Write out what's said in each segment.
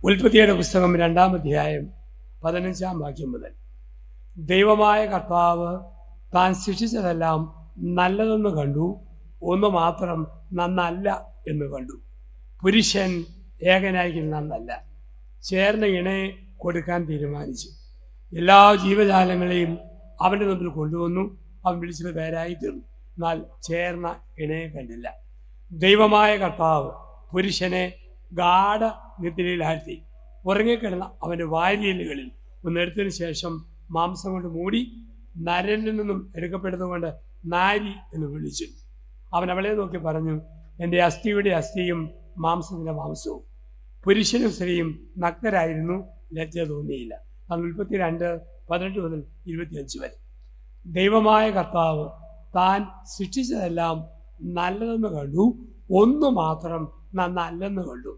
ഉൽപ്പത്തിയുടെ പുസ്തകം 2-ാം അധ്യായം 15-ാം വാക്യം മുതൽ. ദൈവമായ കർത്താവ് താൻ സൃഷ്ടിച്ചതെല്ലാം നല്ലതെന്ന് കണ്ടു, ഒന്ന് മാത്രം നന്നല്ല എന്ന് കണ്ടു. പുരുഷൻ ഏകനായിരിക്കും നന്നല്ല, ചേർന്ന ഇണയെ കൊടുക്കാൻ തീരുമാനിച്ചു. എല്ലാ ജീവജാലങ്ങളെയും അവൻ്റെ മുമ്പിൽ കൊണ്ടുവന്നു. അവൻ വിളിച്ചത് പേരായി തീർന്നു, എന്നാൽ ചേർന്ന ഇണയെ കണ്ടില്ല. ദൈവമായ കർത്താവ് പുരുഷനെ ഗാഢ നിദ്രയിലാഴ്ത്തി. ഉറങ്ങിക്കിടന്ന അവൻ്റെ വാരിയലുകളിൽ ഒന്നെടുത്തതിന് ശേഷം മാംസം കൊണ്ട് മൂടി നരനിൽ നിന്നും എടുക്കപ്പെടുന്നതുകൊണ്ട് നാരി എന്ന് വിളിച്ചു. അവൻ അവളെ നോക്കി പറഞ്ഞു, എൻ്റെ അസ്ഥിയുടെ അസ്ഥിയും മാംസത്തിൻ്റെ മാംസവും. പുരുഷനും സ്ത്രീയും നഗ്നരായിരുന്നു, ലജ്ജ തോന്നിയില്ല. അത് 32:18 മുതൽ 25 വരെ. ദൈവമായ കർത്താവ് താൻ സൃഷ്ടിച്ചതെല്ലാം നല്ലതെന്ന് കണ്ടു, ഒന്നു മാത്രം നന്നല്ലെന്ന് കണ്ടു.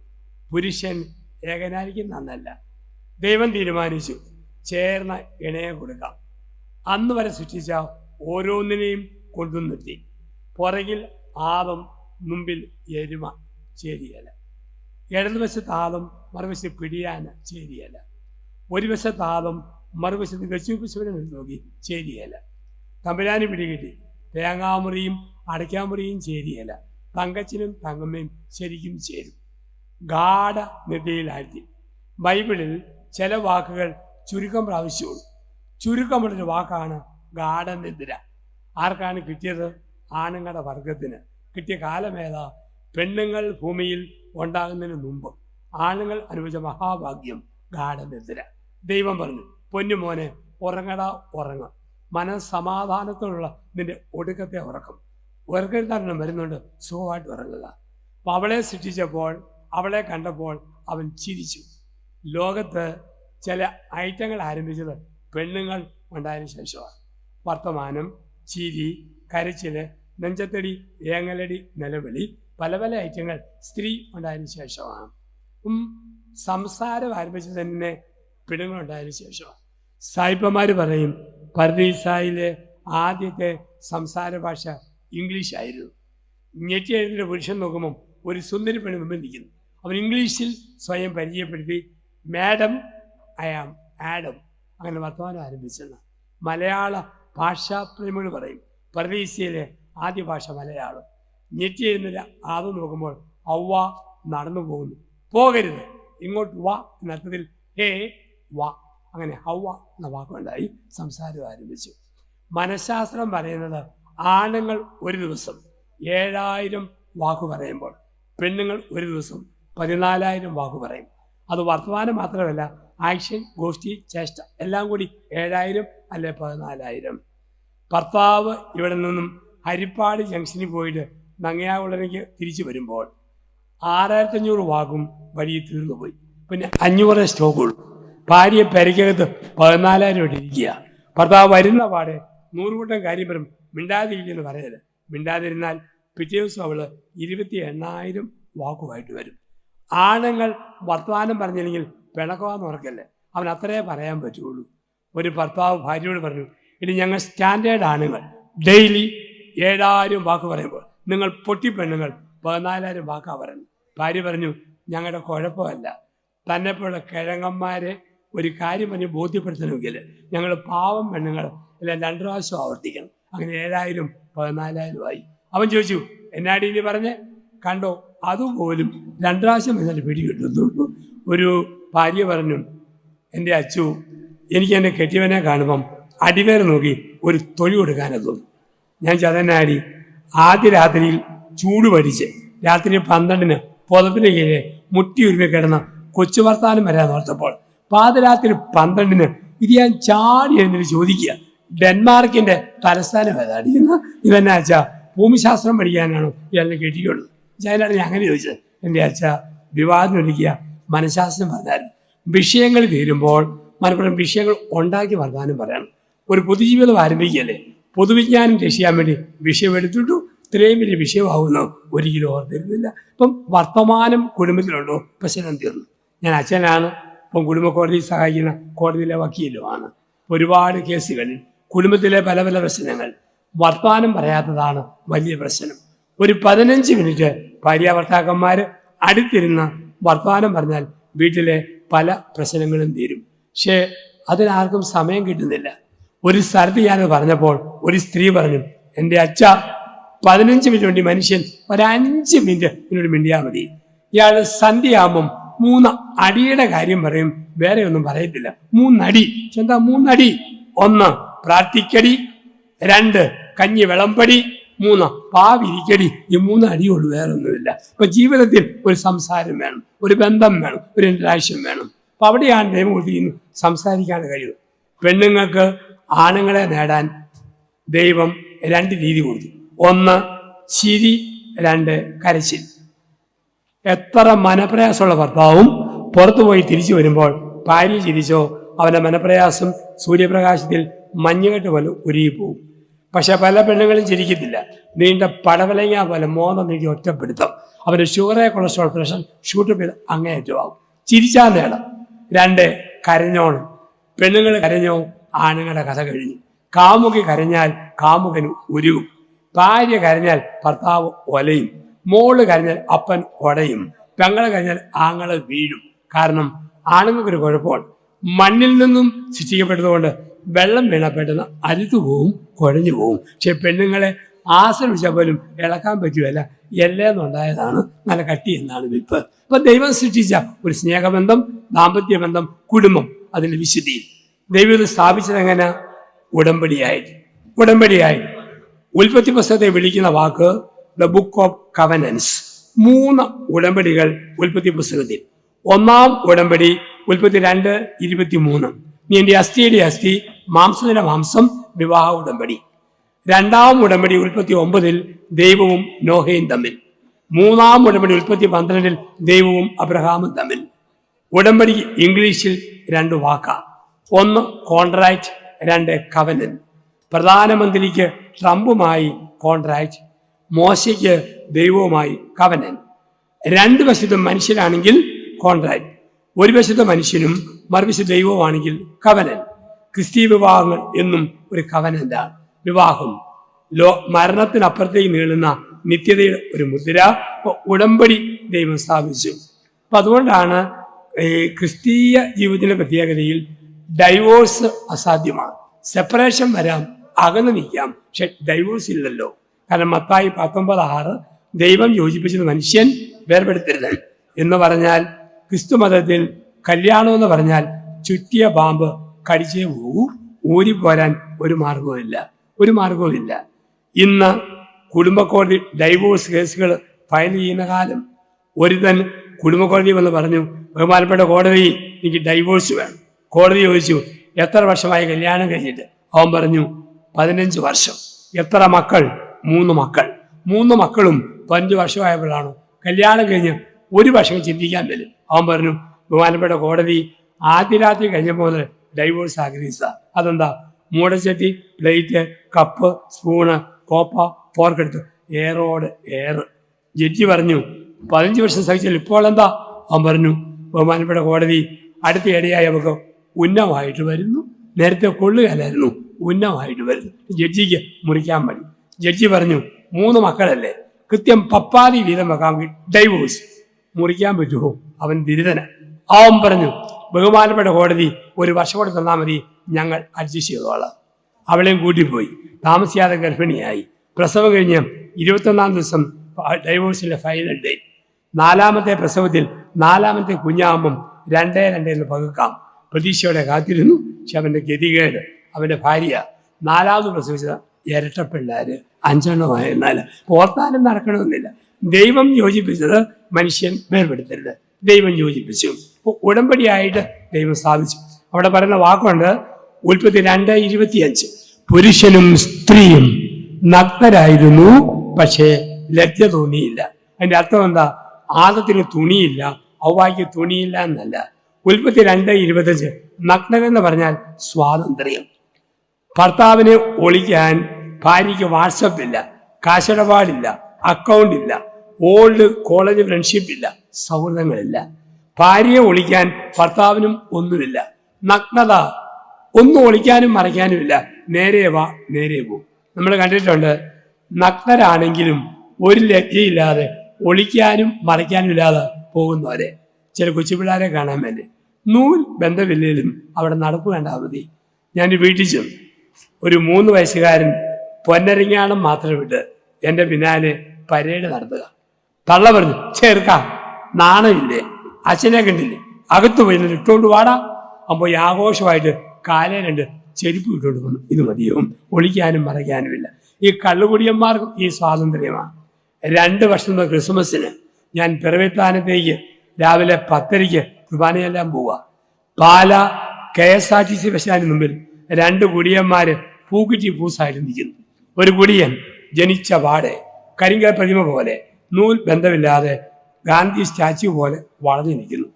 പുരുഷൻ ഏകനായിരിക്കും നന്നല്ല. ദൈവം തീരുമാനിച്ചു, ചേർന്ന ഇണയെ കൊടുക്കാം. അന്ന് വരെ സൃഷ്ടിച്ച ഓരോന്നിനെയും കൊണ്ടു നിർത്തി. പുറകിൽ ആദം, മുമ്പിൽ എരുമ, ചേരിയല. ഇടതുവശത്ത് ആദം, മറുവശത്ത് പിടിയാന, ചേരിയല. ഒരു വശത്ത് ആദം, മറുവശത്ത് ഗച്ഛുപശുവിനെ നോക്കി, ചേരിയല. തമ്പുരാന് പിടികിട്ടി, തേങ്ങാമുറിയും അടയ്ക്കാമുറിയും ചേരിയല. തങ്കച്ചനും തങ്കമ്മയും ശരിക്കും ചേരും. ഗാഢ നിദ്രയിലാഴ്ത്തി. ബൈബിളിൽ ചില വാക്കുകൾ ചുരുക്കം പ്രാവശ്യമുള്ളൂ. ചുരുക്കമുള്ളൊരു വാക്കാണ് ഗാഢനിദ്ര. ആർക്കാണ് കിട്ടിയത്? ആണുങ്ങളുടെ വർഗത്തിന് കിട്ടിയ കാലമേതാ? പെണ്ണുങ്ങൾ ഭൂമിയിൽ ഉണ്ടാകുന്നതിന് മുമ്പ് ആണുങ്ങൾ അനുഭവിച്ച മഹാഭാഗ്യം ഗാഢനിദ്ര. ദൈവം പറഞ്ഞു, പൊന്നുമോനെ ഉറങ്ങടാ, ഉറങ്ങ. മനസ്സമാധാനത്തോടുള്ള നിന്റെ ഒടുക്കത്തെ ഉറക്കം. ഉറക്കരുതാരണം വരുന്നുണ്ട്, സുഖമായിട്ട് ഉറങ്ങുക. അപ്പം അവളെ സൃഷ്ടിച്ചപ്പോൾ, അവളെ കണ്ടപ്പോൾ അവൻ ചിരിച്ചു. ലോകത്ത് ചില ഐറ്റങ്ങൾ ആരംഭിച്ചത് പെണ്ണുങ്ങൾ ഉണ്ടായതിനു ശേഷമാണ്. വർത്തമാനം, ചിരി, കരച്ചിൽ, നെഞ്ചത്തടി, ഏങ്ങലടി, നിലവിളി, പല പല ഐറ്റങ്ങൾ സ്ത്രീ ഉണ്ടായതിനു ശേഷമാണ്. സംസാരം ആരംഭിച്ചത് തന്നെ പെണ്ണുങ്ങൾ ഉണ്ടായതിനു ശേഷമാണ്. സായിപ്പന്മാർ പറയും, പർദീസായിലെ ആദ്യത്തെ സംസാര ഭാഷ ഇംഗ്ലീഷ് ആയിരുന്നു. ഞെട്ടി എഴുതിൻ്റെ പുരുഷൻ നോക്കുമ്പം ഒരു സുന്ദരി പെണ്ണ് മുമ്പിൽ നിൽക്കുന്നു. അവൻ ഇംഗ്ലീഷിൽ സ്വയം പരിചയപ്പെടുത്തി, മാഡം, ഐ ആം ആഡം. അങ്ങനെ വർത്തമാനം ആരംഭിച്ചെന്ന്. മലയാള ഭാഷാപ്രേമികൾ പറയും, പർദീസയിലെ ആദ്യ ഭാഷ മലയാളം. ഞെട്ടി എഴുന്നില്ല ആദ്യം നോക്കുമ്പോൾ ഔവ നടന്നു പോകുന്നു. പോകരുത്, ഇങ്ങോട്ട് വാ എന്നർത്ഥത്തിൽ ഹേ വാ. അങ്ങനെ ഹൗവ എന്ന വാക്കുണ്ടായി, സംസാരം ആരംഭിച്ചു. മനഃശാസ്ത്രം പറയുന്നത് ആണുങ്ങൾ ഒരു ദിവസം 7000 വാക്ക് പറയുമ്പോൾ പെണ്ണുങ്ങൾ ഒരു ദിവസം 14,000 വാക്ക് പറയും. അത് വർത്തമാനം മാത്രമല്ല, ആക്ഷൻ, ഗോഷ്ഠി, ചേഷ്ട എല്ലാം കൂടി 7,000 അല്ലെ 14,000. ഭർത്താവ് ഇവിടെ നിന്നും ഹരിപ്പാട് ജംഗ്ഷനിൽ പോയിട്ട് നങ്ങയാകുളത്തേക്ക് തിരിച്ചു വരുമ്പോൾ 6,500 വാക്കും വഴിയിൽ തീർന്നുപോയി. പിന്നെ 500 സ്റ്റോക്കുള്ളൂ. ഭാര്യയെ പെരയ്ക്കകത്ത് 14,000 ഇരിക്കുക. ഭർത്താവ് വരുന്ന പാടെ 100 കൂട്ടം കാര്യം വരും, മിണ്ടാതിരിക്കുമെന്ന് പറയരുത്. മിണ്ടാതിരുന്നാൽ പിറ്റേ ദിവസം അവൾ 28,000 വാക്കുമായിട്ട് വരും. ആണുങ്ങൾ വർത്തമാനം പറഞ്ഞില്ലെങ്കിൽ പിണക്കമാന്ന് ഉറക്കല്ലേ, അവൻ അത്രേ പറയാൻ പറ്റുള്ളൂ. ഒരു ഭർത്താവ് ഭാര്യയോട് പറഞ്ഞു, ഇനി ഞങ്ങൾ സ്റ്റാൻഡേർഡ് ആണുങ്ങൾ ഡെയിലി 7,000 വാക്ക് പറയുമ്പോൾ നിങ്ങൾ പൊട്ടിപ്പെണ്ണുങ്ങൾ 14,000 വാക്കാണ് പറയുന്നത്. ഭാര്യ പറഞ്ഞു, ഞങ്ങളുടെ കുഴപ്പമല്ല, തന്നെപ്പോലുള്ള കിഴങ്ങന്മാരെ ഒരു കാര്യം പറഞ്ഞ് ബോധ്യപ്പെടുത്തണമെങ്കിൽ ഞങ്ങൾ പാവം പെണ്ണുങ്ങൾ എല്ലാം 2 പ്രാവശ്യം ആവർത്തിക്കണം. അങ്ങനെ 7,000 14,000 ആയി. അവൻ ചോദിച്ചു, എന്നാടി ഇനി പറഞ്ഞ് കണ്ടോ? അതുപോലും 2 പ്രാവശ്യം എന്നാൽ പിടി കിട്ടുന്നുള്ളൂ. ഒരു ഭാര്യ പറഞ്ഞു, എൻ്റെ അച്ചു, എനിക്ക് എൻ്റെ കെട്ടിയവനെ കാണുമ്പം അടിവേറെ നോക്കി ഒരു തൊഴി കൊടുക്കാനത് തോന്നും. ഞാൻ ചതനാടി ആദ്യ രാത്രിയിൽ ചൂട് പഠിച്ച് രാത്രി 12-ന് പുതപ്പിന് കീഴെ മുട്ടി ഉരുമി കിടന്ന കൊച്ചു വർത്താനം വരാൻ ഓർത്തപ്പോൾ പാതിരാത്രി 12-ന് ഇത് ഞാൻ ചാടി എന്നിട്ട് ചോദിക്കുക, ഡെൻമാർക്കിൻ്റെ തലസ്ഥാനം ഏതാടിക്കുന്ന ഇതെന്നാ അച്ഛാ, ഭൂമിശാസ്ത്രം പഠിക്കാനാണോ ഇയാളിനെ കെട്ടിയുള്ളത്? ഞാനാണ് ഞാൻ അങ്ങനെ ചോദിച്ചത്. എൻ്റെ അച്ഛ വിവാദമൊരുക്കിയ മനഃശാസ്ത്രം പറഞ്ഞായിരുന്നു. വിഷയങ്ങൾ തീരുമ്പോൾ മനപ്പുറം വിഷയങ്ങൾ ഉണ്ടാക്കി വർത്താനം പറയണം. ഒരു പൊതുജീവിതം ആരംഭിക്കുകയല്ലേ, പൊതുവിജ്ഞാനം രക്ഷിക്കാൻ വേണ്ടി വിഷയം എടുത്തിട്ടു ഇത്രയും വലിയ വിഷയമാകുന്നു ഒരിക്കലും ഓർത്തിരുന്നില്ല. ഇപ്പം വർത്തമാനം കുടുംബത്തിലുണ്ടോ? പ്രശ്നം തീർന്നു. ഞാൻ അച്ഛനാണ്, ഇപ്പം കുടുംബ കോടതിയിൽ സഹായിക്കുന്ന കോടതിയിലെ വക്കീലുമാണ്. ഒരുപാട് കേസുകളിൽ കുടുംബത്തിലെ പല പല പ്രശ്നങ്ങൾ വർത്തമാനം പറയാത്തതാണ് വലിയ പ്രശ്നം. ഒരു 15 മിനിറ്റ് ഭാര്യ ഭർത്താക്കന്മാർ അടുത്തിരുന്ന് വർത്തമാനം പറഞ്ഞാൽ വീട്ടിലെ പല പ്രശ്നങ്ങളും തീരും. പക്ഷേ അതിനാർക്കും സമയം കിട്ടുന്നില്ല. ഒരു സ്ഥലത്ത് ഞാനത് പറഞ്ഞപ്പോൾ ഒരു സ്ത്രീ പറഞ്ഞു, എൻ്റെ അച്ഛ 15 മിനിറ്റ് വേണ്ടി മനുഷ്യൻ ഒരു 5 മിനിറ്റ് ഇതിനോട് മിണ്ടിയാൽ മതി. ഇയാൾ സന്ധ്യയാകുമ്പം 3 അടിയുടെ കാര്യം പറയും, വേറെ ഒന്നും പറയത്തില്ല. 3 അടി. എന്താ 3 അടി? 1 പ്രാർത്ഥിക്കടി, 2 കഞ്ഞി വിളമ്പടി, 3 പാവിരിക്കടി. ഈ 3 അടിയുള്ളൂ, വേറെ ഒന്നുമില്ല. അപ്പൊ ജീവിതത്തിൽ ഒരു സംസാരം വേണം, ഒരു ബന്ധം വേണം, ഒരു ഇന്ററാക്ഷൻ വേണം. അപ്പൊ അവിടെയാണ് ദൈവം കൊടുത്തിരിക്കുന്നു സംസാരിക്കാൻ കഴിയുന്നത്. പെണ്ണുങ്ങൾക്ക് ആണുങ്ങളെ നേടാൻ ദൈവം 2 രീതി കൊടുത്തു. 1 ചിരി, 2 കരച്ചിൽ. എത്ര മനപ്രയാസമുള്ള ഭർത്താവും പുറത്തു പോയി തിരിച്ചു വരുമ്പോൾ ഭാര്യ ചിരിച്ചോ അവന്റെ മനപ്രയാസം സൂര്യപ്രകാശത്തിൽ മഞ്ഞുകെട്ട് പോലെ ഉരുകിപ്പോവും. പക്ഷെ പല പെണ്ണുങ്ങളും ചിരിക്കത്തില്ല. നീണ്ട പടവലങ്ങ പോലെ മോദം നീക്കി ഒറ്റപ്പെടുത്തും. അവന്റെ ഷുഗറെ കൊളസ്ട്രോൾ പ്രഷർ ഷൂട്ടപ്പ് ചെയ്ത് അങ്ങേയറ്റമാവും. ചിരിച്ചാൽ നേടാം. 2 കരഞ്ഞോണം. പെണ്ണുങ്ങൾ കരഞ്ഞോ ആണുങ്ങളുടെ കഥ കഴിഞ്ഞു. കാമുകി കരഞ്ഞാൽ കാമുകന് ഉരുവും. ഭാര്യ കരഞ്ഞാൽ ഭർത്താവ് ഒലയും. മോള് കരഞ്ഞാൽ അപ്പൻ ഒടയും. പെങ്ങളെ കരഞ്ഞാൽ ആങ്ങളെ വീഴും. കാരണം ആണുങ്ങൾക്കൊരു കുഴപ്പമാണ്, മണ്ണിൽ നിന്നും സൃഷ്ടിക്കപ്പെട്ടതുകൊണ്ട് വെള്ളം വീണ പെട്ടെന്ന് അരുത്തു പോവും, കുഴഞ്ഞു പോവും. പക്ഷെ പെണ്ണുങ്ങളെ ആശ്രമിച്ചാൽ പോലും ഇളക്കാൻ പറ്റുകയല്ല. എല്ലേന്നുണ്ടായതാണ് നല്ല കട്ടി എന്നാണ് വിപ്പ്. അപ്പൊ ദൈവം സൃഷ്ടിച്ച ഒരു സ്നേഹബന്ധം, ദാമ്പത്യ ബന്ധം, കുടുംബം, അതിന്റെ വിശുദ്ധിയിൽ ദൈവം സ്ഥാപിച്ചത് എങ്ങനെ? ഉടമ്പടിയായിട്ട്. ഉൽപ്പത്തി പുസ്തകത്തെ വിളിക്കുന്ന വാക്ക് ദ ബുക്ക് ഓഫ് കവനൻസ്. 3 ഉടമ്പടികൾ ഉൽപ്പത്തി പുസ്തകത്തിൽ. 1-ാം ഉടമ്പടി ഉൽപ്പത്തി 2:23. നീ എൻ്റെ അസ്ഥിയുടെ അസ്ഥി, മാംസത്തിന്റെ മാംസം, വിവാഹ ഉടമ്പടി. 2-ാം ഉടമ്പടി ഉൽപ്പത്തി 9 ദൈവവും നോഹയും തമ്മിൽ. 3-ാം ഉടമ്പടി ഉൽപ്പത്തി 12 ദൈവവും അബ്രഹാമും തമ്മിൽ. ഉടമ്പടി ഇംഗ്ലീഷിൽ 2 വാക്കാ. 1 കോൺട്രാക്ട്, 2 കവനൻ. പ്രധാനമന്ത്രിക്ക് ട്രംപുമായി കോൺട്രാക്ട്, മോശയ്ക്ക് ദൈവവുമായി കവനൻ. 2 വശത്തും മനുഷ്യരാണെങ്കിൽ കോൺട്രാക്ട്, ഒരു വശത്ത് മനുഷ്യനും മറുവശത്ത് ദൈവവുമാണെങ്കിൽ കവനൻ. ക്രിസ്തീയ വിവാഹങ്ങൾ എന്നും ഒരു കവനന്റാണ്. വിവാഹം മരണത്തിനപ്പുറത്തേക്ക് നീളുന്ന നിത്യതയുടെ ഒരു മുദ്ര. ഉടമ്പടി ദൈവം സ്ഥാപിച്ചു. അപ്പൊ അതുകൊണ്ടാണ് ക്രിസ്തീയ ജീവിതത്തിന്റെ പ്രത്യേകതയിൽ ഡൈവോഴ്സ് അസാധ്യമാണ്. സെപ്പറേഷൻ വരാം, അകന്നു നിൽക്കാം, പക്ഷെ ഡൈവോഴ്സ് ഇല്ലല്ലോ. കാരണം മത്തായി 19:6 ദൈവം യോജിപ്പിച്ചത് മനുഷ്യൻ വേർപെടുത്തരുത് എന്ന് പറഞ്ഞാൽ, ക്രിസ്തു മതത്തിൽ കല്യാണം എന്ന് പറഞ്ഞാൽ ചുറ്റിയ പാമ്പ് കടിച്ചേ പോകൂ, ഊരിപ്പോരാൻ ഒരു മാർഗവുമില്ല. ഇന്ന് കുടുംബക്കോടതി ഡൈവോഴ്സ് കേസുകൾ ഫയൽ ചെയ്യുന്ന കാലം. ഒരുതൻ കുടുംബക്കോടതി വന്ന് പറഞ്ഞു, ബഹുമാനപ്പെട്ട കോടതി, എനിക്ക് ഡൈവോഴ്സ് വേണം. കോടതി ചോദിച്ചു, എത്ര വർഷമായി കല്യാണം കഴിഞ്ഞിട്ട്? അവൻ പറഞ്ഞു 15 വർഷം. എത്ര മക്കൾ? 3 മക്കൾ. 3 മക്കളും 5 വർഷമായപ്പോഴാണ് കല്യാണം കഴിഞ്ഞ് 1 വർഷം ചിന്തിക്കാൻ വരും. അവൻ പറഞ്ഞു, ബഹുമാനപ്പെട്ട കോടതി, ആദ്യ രാത്രി കഴിഞ്ഞപ്പോൾ മുതൽ ഡൈവോഴ്സ് ആഗ്രഹിച്ച. അതെന്താ? മൂടച്ചട്ടി, പ്ലേറ്റ്, കപ്പ്, സ്പൂണ്, കോപ്പ, ഫോർക്ക് എടുത്ത് ഏറോട് ഏറ്. ജഡ്ജി പറഞ്ഞു, 15 വർഷം സഹിച്ചാൽ ഇപ്പോൾ എന്താ? അവൻ പറഞ്ഞു, ബഹുമാനപ്പെട്ട കോടതി, അടുത്ത ഇടയായി അവർക്ക് ഉന്നമായിട്ട് വരുന്നു. നേരത്തെ കൊള്ളുകയല്ലായിരുന്നു, ഉന്നമായിട്ട് വരുന്നു. ജഡ്ജിക്ക് മുറിക്കാൻ മതി. ജഡ്ജി പറഞ്ഞു, 3 മക്കളല്ലേ, കൃത്യം പപ്പാതി വീതം വെക്കാമെങ്കിൽ ഡൈവോഴ്സ്. മുറിക്കാൻ പറ്റുമോ? അവൻ ദുരിതന. അവൻ പറഞ്ഞു, ബഹുമാനപ്പെട്ട കോടതി, 1 വർഷം കൂടെ തന്നാൽ മതി, ഞങ്ങൾ അഡ്ജസ്റ്റ് ചെയ്തോളാം. അവളെയും കൂട്ടിപ്പോയി. താമസിയാതെ ഗർഭിണിയായി. പ്രസവം കഴിഞ്ഞ് 21-ാം ദിവസം ഡൈവോഴ്സിന്റെ ഫൈനൽ ഡേറ്റ്. 4ാമത്തെ പ്രസവത്തിൽ 4ാമത്തെ കുഞ്ഞാകുമ്പം 2 പകുക്കാം. പ്രതീക്ഷയോടെ കാത്തിരുന്നു. പക്ഷെ അവന്റെ ഗതികേട്, അവന്റെ ഭാര്യ 4ാമത് പ്രസവിച്ചത് ഇരട്ടപ്പിള്ളേര് 5 ഓർത്താനും നടക്കണമെന്നില്ല. ദൈവം യോജിപ്പിച്ചത് മനുഷ്യൻ വേർപെടുത്തരുത്. ദൈവം യോജിപ്പിച്ചു. ഉടമ്പടിയായിട്ട് ദൈവം സ്ഥാപിച്ചു. അവിടെ പറയുന്ന വാക്കുണ്ട്, ഉൽപ്പത്തി 2:25, പുരുഷനും സ്ത്രീയും നഗ്നരായിരുന്നു, പക്ഷേ ലജ്ജ തോന്നിയില്ല. അതിന്റെ അർത്ഥം എന്താ? ആദത്തിന് തുണിയില്ല, ഔവായ്ക്ക് തുണിയില്ല എന്നല്ല. ഉൽപ്പത്തി 2:25 നഗ്നത എന്ന് പറഞ്ഞാൽ സ്വാതന്ത്ര്യം. ഭർത്താവിനെ ഒളിക്കാൻ ഭാര്യയ്ക്ക് വാട്സപ്പ് ഇല്ല, കാശിടപാടില്ല, അക്കൗണ്ട് ഇല്ല, ഓൾഡ് കോളേജ് ഫ്രണ്ട്ഷിപ്പ് ഇല്ല, സൗഹൃദങ്ങളില്ല. ഭാര്യയെ ഒളിക്കാൻ ഭർത്താവിനും ഒന്നുമില്ല. നഗ്നത ഒന്നും ഒളിക്കാനും മറയ്ക്കാനും ഇല്ല. നേരെ വാ നേരെ പോ. നമ്മൾ കണ്ടിട്ടുണ്ട്, നഗ്നരാണെങ്കിലും ഒരു ലജ്ജയില്ലാതെ ഒളിക്കാനും മറയ്ക്കാനും ഇല്ലാതെ പോകുന്നവരെ. ചില കൊച്ചുപിള്ളേരെ കാണാൻ വേണ്ടി നൂൽ ബന്ധമില്ലേലും അവിടെ നടപ്പ് കണ്ടാൽ മതി. ഞാൻ വീട്ടിൽ ചെന്നു. ഒരു 3 വയസ്സുകാരൻ പൊന്നരിങ്ങാണം മാത്രം വിട്ട് എൻ്റെ പിന്നാലെ പരേഡ് നടത്തുക. തള്ള പറഞ്ഞു, ചേർക്ക നാണമില്ലേ, അച്ഛനെ കണ്ടില്ലേ, അകത്ത് പോയി ഇട്ടുകൊണ്ട് വാടാ. അപ്പോൾ ഈ ആഘോഷമായിട്ട് കാലേ 2 ചെരുപ്പ് ഇട്ടുകൊണ്ട് വന്നു. ഇത് മതിയോ, ഒളിക്കാനും മറയ്ക്കാനുമില്ല. ഈ കള്ളുകുടിയന്മാർക്കും ഈ സ്വാതന്ത്ര്യമാണ്. 2 വർഷം മുമ്പ് ക്രിസ്മസിന് ഞാൻ പിറവിത്താനത്തേക്ക് രാവിലെ 10:30 കുർബാനയെല്ലാം പോവുക. പാല KSRTC ബസ് സ്റ്റാൻഡിന് മുമ്പിൽ 2 കുടിയന്മാർ പൂക്കുറ്റി പൂസായിട്ട് നിൽക്കുന്നു. ഒരു കുടിയൻ ജനിച്ച പാടെ കരിങ്കൽ പ്രതിമ പോലെ നൂൽ ബന്ധമില്ലാതെ ഗാന്ധി സ്റ്റാച്യു പോലെ വളഞ്ഞു നിൽക്കുന്നു.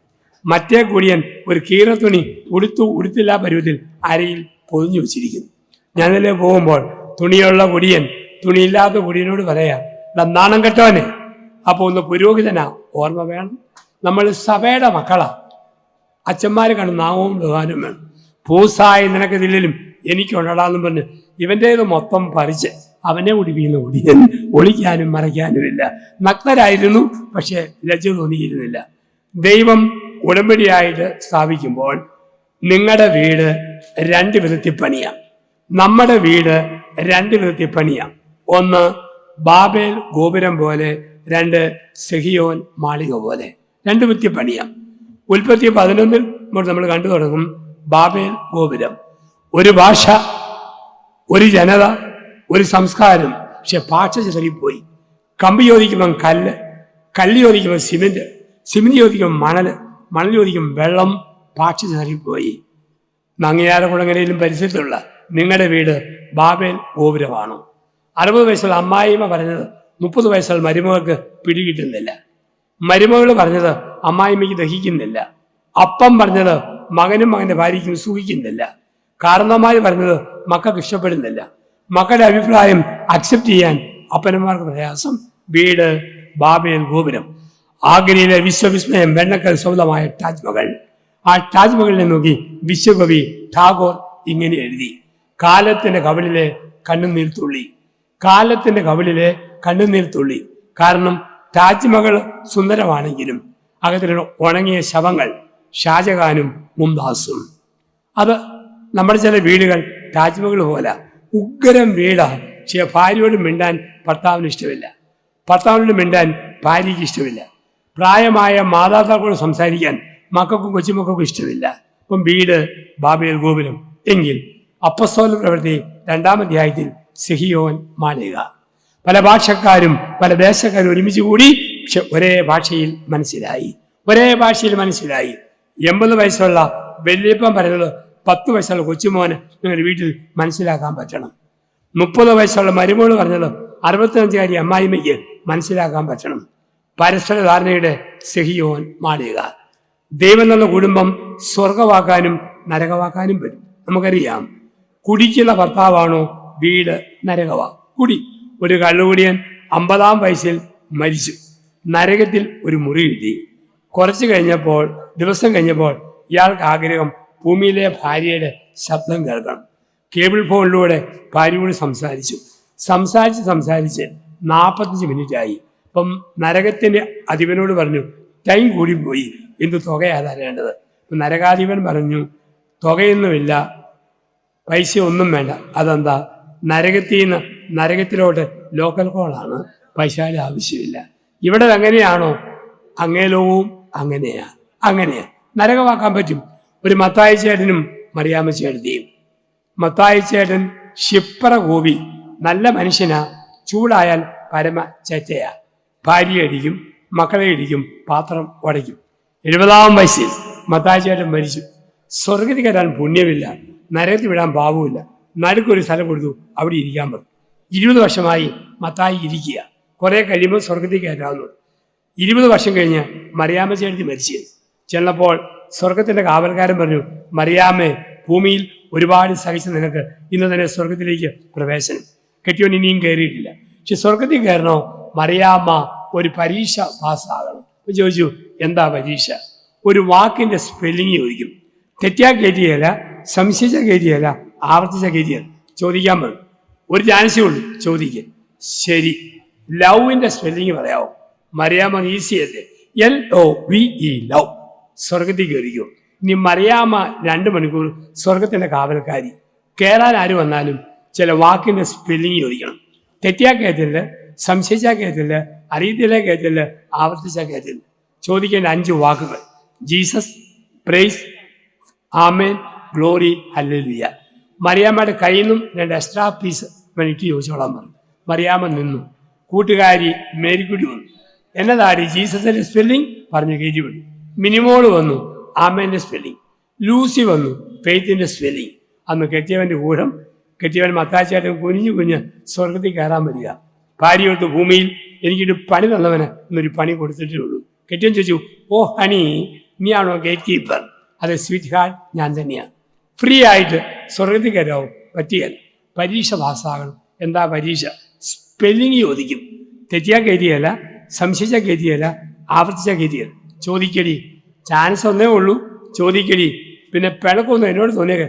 മറ്റേ കുടിയൻ ഒരു കീറത്തുണി ഉടുത്തില്ലാ പരുവത്തിൽ അരയിൽ പൊതിഞ്ഞു വെച്ചിരിക്കുന്നു. ഞാനതിലെ പോകുമ്പോൾ തുണിയുള്ള കുടിയൻ തുണിയില്ലാത്ത കുടിയനോട് പറയാ, നാണം കെട്ടവനെ. അപ്പോൾ ഒന്ന് പുരോഹിതനാ, ഓർമ്മ വേണം, നമ്മൾ സഭയുടെ മക്കളാ. അച്ഛന്മാർ കണ്ട് നാമവും ബഹുമാനവും വേണം. പൂസായി നിനക്കതിലും എനിക്കുണ്ടടാന്നും പറഞ്ഞ് ഇവൻ്റേത് മൊത്തം പറിച്ച് അവനെ ഉടിപ്പിക്കുന്ന കുടിയൻ. ഒളിക്കാനും മറയ്ക്കാനുമില്ല. നഗ്നരായിരുന്നു, പക്ഷെ ലജ്ജ തോന്നിയിരുന്നില്ല. ദൈവം ഉടമ്പടിയായിട്ട് സ്ഥാപിക്കുമ്പോൾ നിങ്ങളുടെ വീട് 2 വിധത്തിൽ പണിയാം. നമ്മുടെ വീട് 2 വിധത്തിൽ പണിയാം. 1 ബാബേൽ ഗോപുരം പോലെ, 2 സെഹിയോൻ മാളിക പോലെ. 2 വിധത്തിൽ പണിയാം. ഉൽപ്പത്തി 11 നമ്മൾ കണ്ടു തുടങ്ങും ബാബേൽ ഗോപുരം. ഒരു ഭാഷ, ഒരു ജനത, ഒരു സംസ്കാരം. പക്ഷെ ഭാഷ ചിതറിപ്പോയി. കമ്പി ചോദിക്കുമ്പം കല്ല്, കല്ല് ചോദിക്കുമ്പോൾ സിമെന്റ്, സിമെന്റ് ചോദിക്കുമ്പോൾ മണൽ ചോദിക്കുമ്പോൾ വെള്ളം. ഭാഷ ചിതറിപ്പോയി. നങ്ങിയാരകുളങ്ങരയിലും പരിസരത്തുള്ള നിങ്ങളുടെ വീട് ബാബേൽ ഗോപുരമാണോ? 60 വയസ്സുള്ള അമ്മായിമ്മ പറഞ്ഞത് 30 വയസ്സുള്ള മരുമകൾക്ക് പിടികിട്ടുന്നില്ല. മരുമകൾ പറഞ്ഞത് അമ്മായിമ്മയ്ക്ക് ദഹിക്കുന്നില്ല. അപ്പം പറഞ്ഞത് മകനും മകന്റെ ഭാര്യയ്ക്കും സൂഹിക്കുന്നില്ല. കാരണന്മാർ പറഞ്ഞത് മക്കൾക്ക് ഇഷ്ടപ്പെടുന്നില്ല. മക്കളുടെ അഭിപ്രായം അക്സെപ്റ്റ് ചെയ്യാൻ അപ്പനന്മാർക്ക് പ്രയാസം. വീട് ബാബേൽ ഗോപുരം. ആഗ്രയിലെ വിശ്വവിസ്മയം വെണ്ണക്കൽ സ്വന്തമായ താജ്മഹൽ. ആ താജ്മഹലിനെ നോക്കി വിശ്വകവി ടാഗോർ ഇങ്ങനെ എഴുതി: കാലത്തിന്റെ കവിളിലെ കണ്ണുനീർ തുള്ളി, കാലത്തിന്റെ കവിളിലെ കണ്ണുനീർ തുള്ളി. കാരണം താജ്മഹൽ സുന്ദരമാണെങ്കിലും അകത്തിലുള്ള ഉണങ്ങിയ ശവങ്ങൾ ഷാജഹാനും മുംതാസും. അത് നമ്മുടെ ചില വീടുകൾ താജ്മഹൽ പോലെ ഉഗ്രം വീടാ. പക്ഷേ ഭാര്യയോട് മിണ്ടാൻ ഭർത്താവിന് ഇഷ്ടമില്ല, ഭർത്താവിനോട് മിണ്ടാൻ ഭാര്യയ്ക്ക് ഇഷ്ടമില്ല, പ്രായമായ മാതാപിതാക്കളോട് സംസാരിക്കാൻ മക്കൾക്കും കൊച്ചുമക്കൾക്കും ഇഷ്ടമില്ല. അപ്പം വീട് ബാബേൽ ഗോപുരം. എങ്കിൽ അപ്പസ്തോല പ്രവൃത്തി 2-ാം അധ്യായത്തിൽ സെഹിയോൻ മാളിക. പല ഭാഷക്കാരും പല ദേശക്കാരും ഒരുമിച്ച് കൂടി, പക്ഷെ ഒരേ ഭാഷയിൽ മനസ്സിലായി. 80 വയസ്സുള്ള വല്യപ്പൻ പറയുന്നത് 10 വയസ്സുള്ള കൊച്ചുമോന് നിങ്ങളുടെ വീട്ടിൽ മനസ്സിലാക്കാൻ പറ്റണം. 30 വയസ്സുള്ള മരുമോള് പറഞ്ഞത് 65-കാരി അമ്മായിമ്മയ്ക്ക് മനസ്സിലാക്കാൻ പറ്റണം. പരസ്പര ധാരണയുടെ സെഹിയോൻ മാളിക. ദൈവം എന്നുള്ള കുടുംബം സ്വർഗവാക്കാനും നരകവാക്കാനും വരും. നമുക്കറിയാം, കുടിക്കുന്ന ഭർത്താവാണോ വീട് നരകവാ. കുടി. ഒരു കള്ളുകുടിയൻ 50-ാം വയസ്സിൽ മരിച്ചു. നരകത്തിൽ ഒരു മുറി കിട്ടി. ദിവസം കഴിഞ്ഞപ്പോൾ ഇയാൾക്ക് ആഗ്രഹം ഭൂമിയിലെ ഭാര്യയുടെ ശബ്ദം കേൾക്കണം. കേബിൾ ഫോണിലൂടെ ഭാര്യയോട് സംസാരിച്ച് 45 മിനിറ്റായി. അപ്പം നരകത്തിൻ്റെ അധിപനോട് പറഞ്ഞു, ടൈം കൂടിപ്പോയി, എന്ത് തുകയാ തരേണ്ടത്? നരകാധിപൻ പറഞ്ഞു, തുകയൊന്നുമില്ല, പൈസ ഒന്നും വേണ്ട. അതെന്താ? നരകത്തിലോട്ട് ലോക്കൽ കോളാണ്, പൈസയുടെ ആവശ്യമില്ല. ഇവിടെ അങ്ങനെയാണോ? അങ്ങേ ലോകവും അങ്ങനെയാ. നരകമാക്കാൻ പറ്റും. ഒരു മത്തായി ചേട്ടനും മറിയാമ്മ ചേട്ടത്തിയും. മത്തായി ചേട്ടൻ ക്ഷിപ്ര കോപി, നല്ല മനുഷ്യനാ. ചൂടായാൽ പരമ ചേറ്റയാ. ഭാര്യയെ ഇടിക്കും, മക്കളെ ഇടിക്കും, പാത്രം ഉടയ്ക്കും. 70-ാം വയസ്സിൽ മത്തായി ചേട്ടൻ മരിച്ചു. സ്വർഗത്തിൽ കയറാൻ പുണ്യമില്ല, നരകത്തിൽ വിടാൻ പാവമില്ല. നടുക്കൊരു സ്ഥലം കൊടുത്തു, അവിടെ ഇരിക്കാൻ പറഞ്ഞു. 20 വർഷമായി മത്തായി ഇരിക്കുക. കുറെ കഴിയുമ്പോൾ സ്വർഗത്തിൽ കയറ്റാവുന്നു. 20 വർഷം കഴിഞ്ഞ് മറിയാമ്മ ചേട്ടത്തി മരിച്ചു. ചെന്നപ്പോൾ സ്വർഗത്തിന്റെ കാവൽക്കാരൻ പറഞ്ഞു, മറിയാമ്മേ, ഭൂമിയിൽ ഒരുപാട് സഹിച്ച നിനക്ക് ഇന്ന് തന്നെ സ്വർഗത്തിലേക്ക് പ്രവേശനം. കെട്ടിയോൻ ഇനിയും കയറിയിട്ടില്ല. പക്ഷെ സ്വർഗത്തിൽ കയറണോ? മറിയാമ്മ ഒരു പരീക്ഷ പാസ്സാകണം. ചോദിച്ചു, എന്താ പരീക്ഷ? ഒരു വാക്കിന്റെ സ്പെല്ലിങ് ചോദിക്കും. തെറ്റാ കയറ്റിയല്ല, സംശയിച്ച കയറ്റിയല്ല, ആവർത്തിച്ച കയറ്റിയല്ല. ചോദിക്കാൻ പറഞ്ഞു. ഒരു ചാൻസേ ഉള്ളൂ, ചോദിക്കുക. ശരി, ലവിന്റെ സ്പെല്ലിങ് പറയാമോ? മറിയാമ്മ ഈസി അല്ലേ? LOVE, love. സ്വർഗത്തിൽ കയറിക്കോ. ഇനി മറിയാമ്മ 2 മണിക്കൂർ സ്വർഗത്തിൻ്റെ കാവൽക്കാരി. കയറാൻ ആര് വന്നാലും ചില വാക്കിൻ്റെ സ്പെല്ലിങ് ചോദിക്കണം. തെറ്റിയാൽ കേട്ടില്ല, സംശയിച്ചാൽ കേട്ടില്ല, അറിയത്തില്ല കേട്ടില്ല, ആവർത്തിച്ചാൽ കേട്ടില്ല. ചോദിക്കേണ്ട 5 വാക്കുകൾ: ജീസസ്, പ്രൈസ്, ആമേൻ, ഗ്ലോറി, ഹല്ലേലൂയ. മറിയാമ്മയുടെ കയ്യിൽ നിന്നും 2 എക്സ്ട്രാ പീസ് എനിക്ക് ചോദിച്ചോളാൻ പറഞ്ഞു. മറിയാമ്മ നിന്നു. കൂട്ടുകാരി മേരിക്കുട്ടി വന്നു. എന്നതാടി ജീസസിൻ്റെ സ്പെല്ലിങ് പറഞ്ഞു കയറ്റി വിട്ടു. മിനിമോള് വന്നു, ആമേൻ്റെ സ്പെല്ലിങ്. ലൂസി വന്നു, ഫെയ്ത്തിൻ്റെ സ്പെല്ലിങ്. അന്ന് കെട്ടിയവൻ്റെ ഊഴം. കെട്ടിയവൻ മത്താച്ചേട്ടൻ കുഞ്ഞ് സ്വർഗത്തിൽ കയറാൻ വരിക. ഭാര്യയോട്ട് ഭൂമിയിൽ എനിക്കൊരു പണി തന്നവന് എന്നൊരു പണി കൊടുത്തിട്ടേ ഉള്ളൂ. കെട്ടിയവൻ ചോദിച്ചു, ഓ ഹണി, നീയാണോ ഗേറ്റ് കീപ്പർ? അതെ സ്വീറ്റ് ഹാർട്ട്, ഞാൻ തന്നെയാണ്. ഫ്രീ ആയിട്ട് സ്വർഗത്തിൽ കയറാവും. പറ്റിയല്ല. പരീക്ഷ പാസ്സാകണം. എന്താ പരീക്ഷ? സ്പെല്ലിങ് ചോദിക്കും. തെറ്റിയാൽ കയറ്റിയല്ല, സംശയിച്ചാൽ കയറ്റിയല്ല, ആവർത്തിച്ചാൽ കയറ്റിയല്ല. ചോദിക്കടി, ചാൻസ് ഒന്നേ ഉള്ളൂ, ചോദിക്കടി. പിന്നെ പിണക്കൊന്നും എന്നോട് തോന്നിയൊക്കെ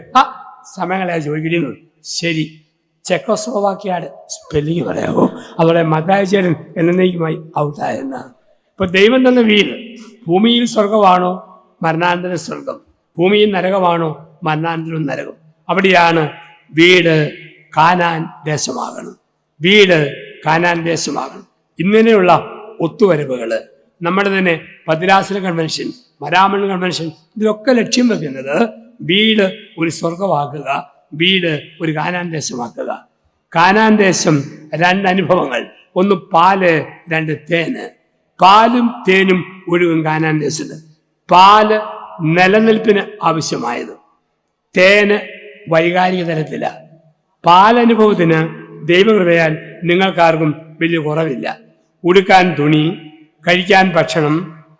സമയങ്ങളെ ചോദിക്കടിയെന്ന്. ശരി, ചെക്കോസ്ലോവാക്യയുടെ സ്പെല്ലിങ് പറയാമോ? അവിടെ മത്തായിച്ചേരൻ എന്നേക്കുമായി ഔട്ടായെന്നാണ്. ഇപ്പൊ ദൈവം തന്ന വീട് ഭൂമിയിൽ സ്വർഗമാണോ മരണാന്തര സ്വർഗം, ഭൂമിയിൽ നരകമാണോ മരണാന്തരം നരകം. അവിടെയാണ് വീട് കാനാൻ ദേശമാകണം. വീട് കാനാൻ ദേശമാകണം. ഇങ്ങനെയുള്ള ഒത്തുവരവുകൾ നമ്മുടെ തന്നെ ഭദ്രാസന കൺവെൻഷൻ, മരാമൺ കൺവെൻഷൻ, ഇതിലൊക്കെ ലക്ഷ്യം വെക്കുന്നത് വീട് ഒരു സ്വർഗമാക്കുക, വീട് ഒരു കാനാൻ ദേശമാക്കുക. കാനാൻ ദേശം 2 അനുഭവങ്ങൾ: ഒന്ന് പാല്, 2 തേന്. പാലും തേനും ഒഴുകും കാനാൻ ദേശത്ത്. പാല് നിലനിൽപ്പിന് ആവശ്യമായത്, തേന് വൈകാരിക തലത്തില. പാലനുഭവത്തിന് ദൈവകൃപയാൽ നിങ്ങൾക്കാർക്കും വലിയ കുറവില്ല. ഉടുക്കാൻ തുണി, കഴിക്കാൻ ഭക്ഷണം,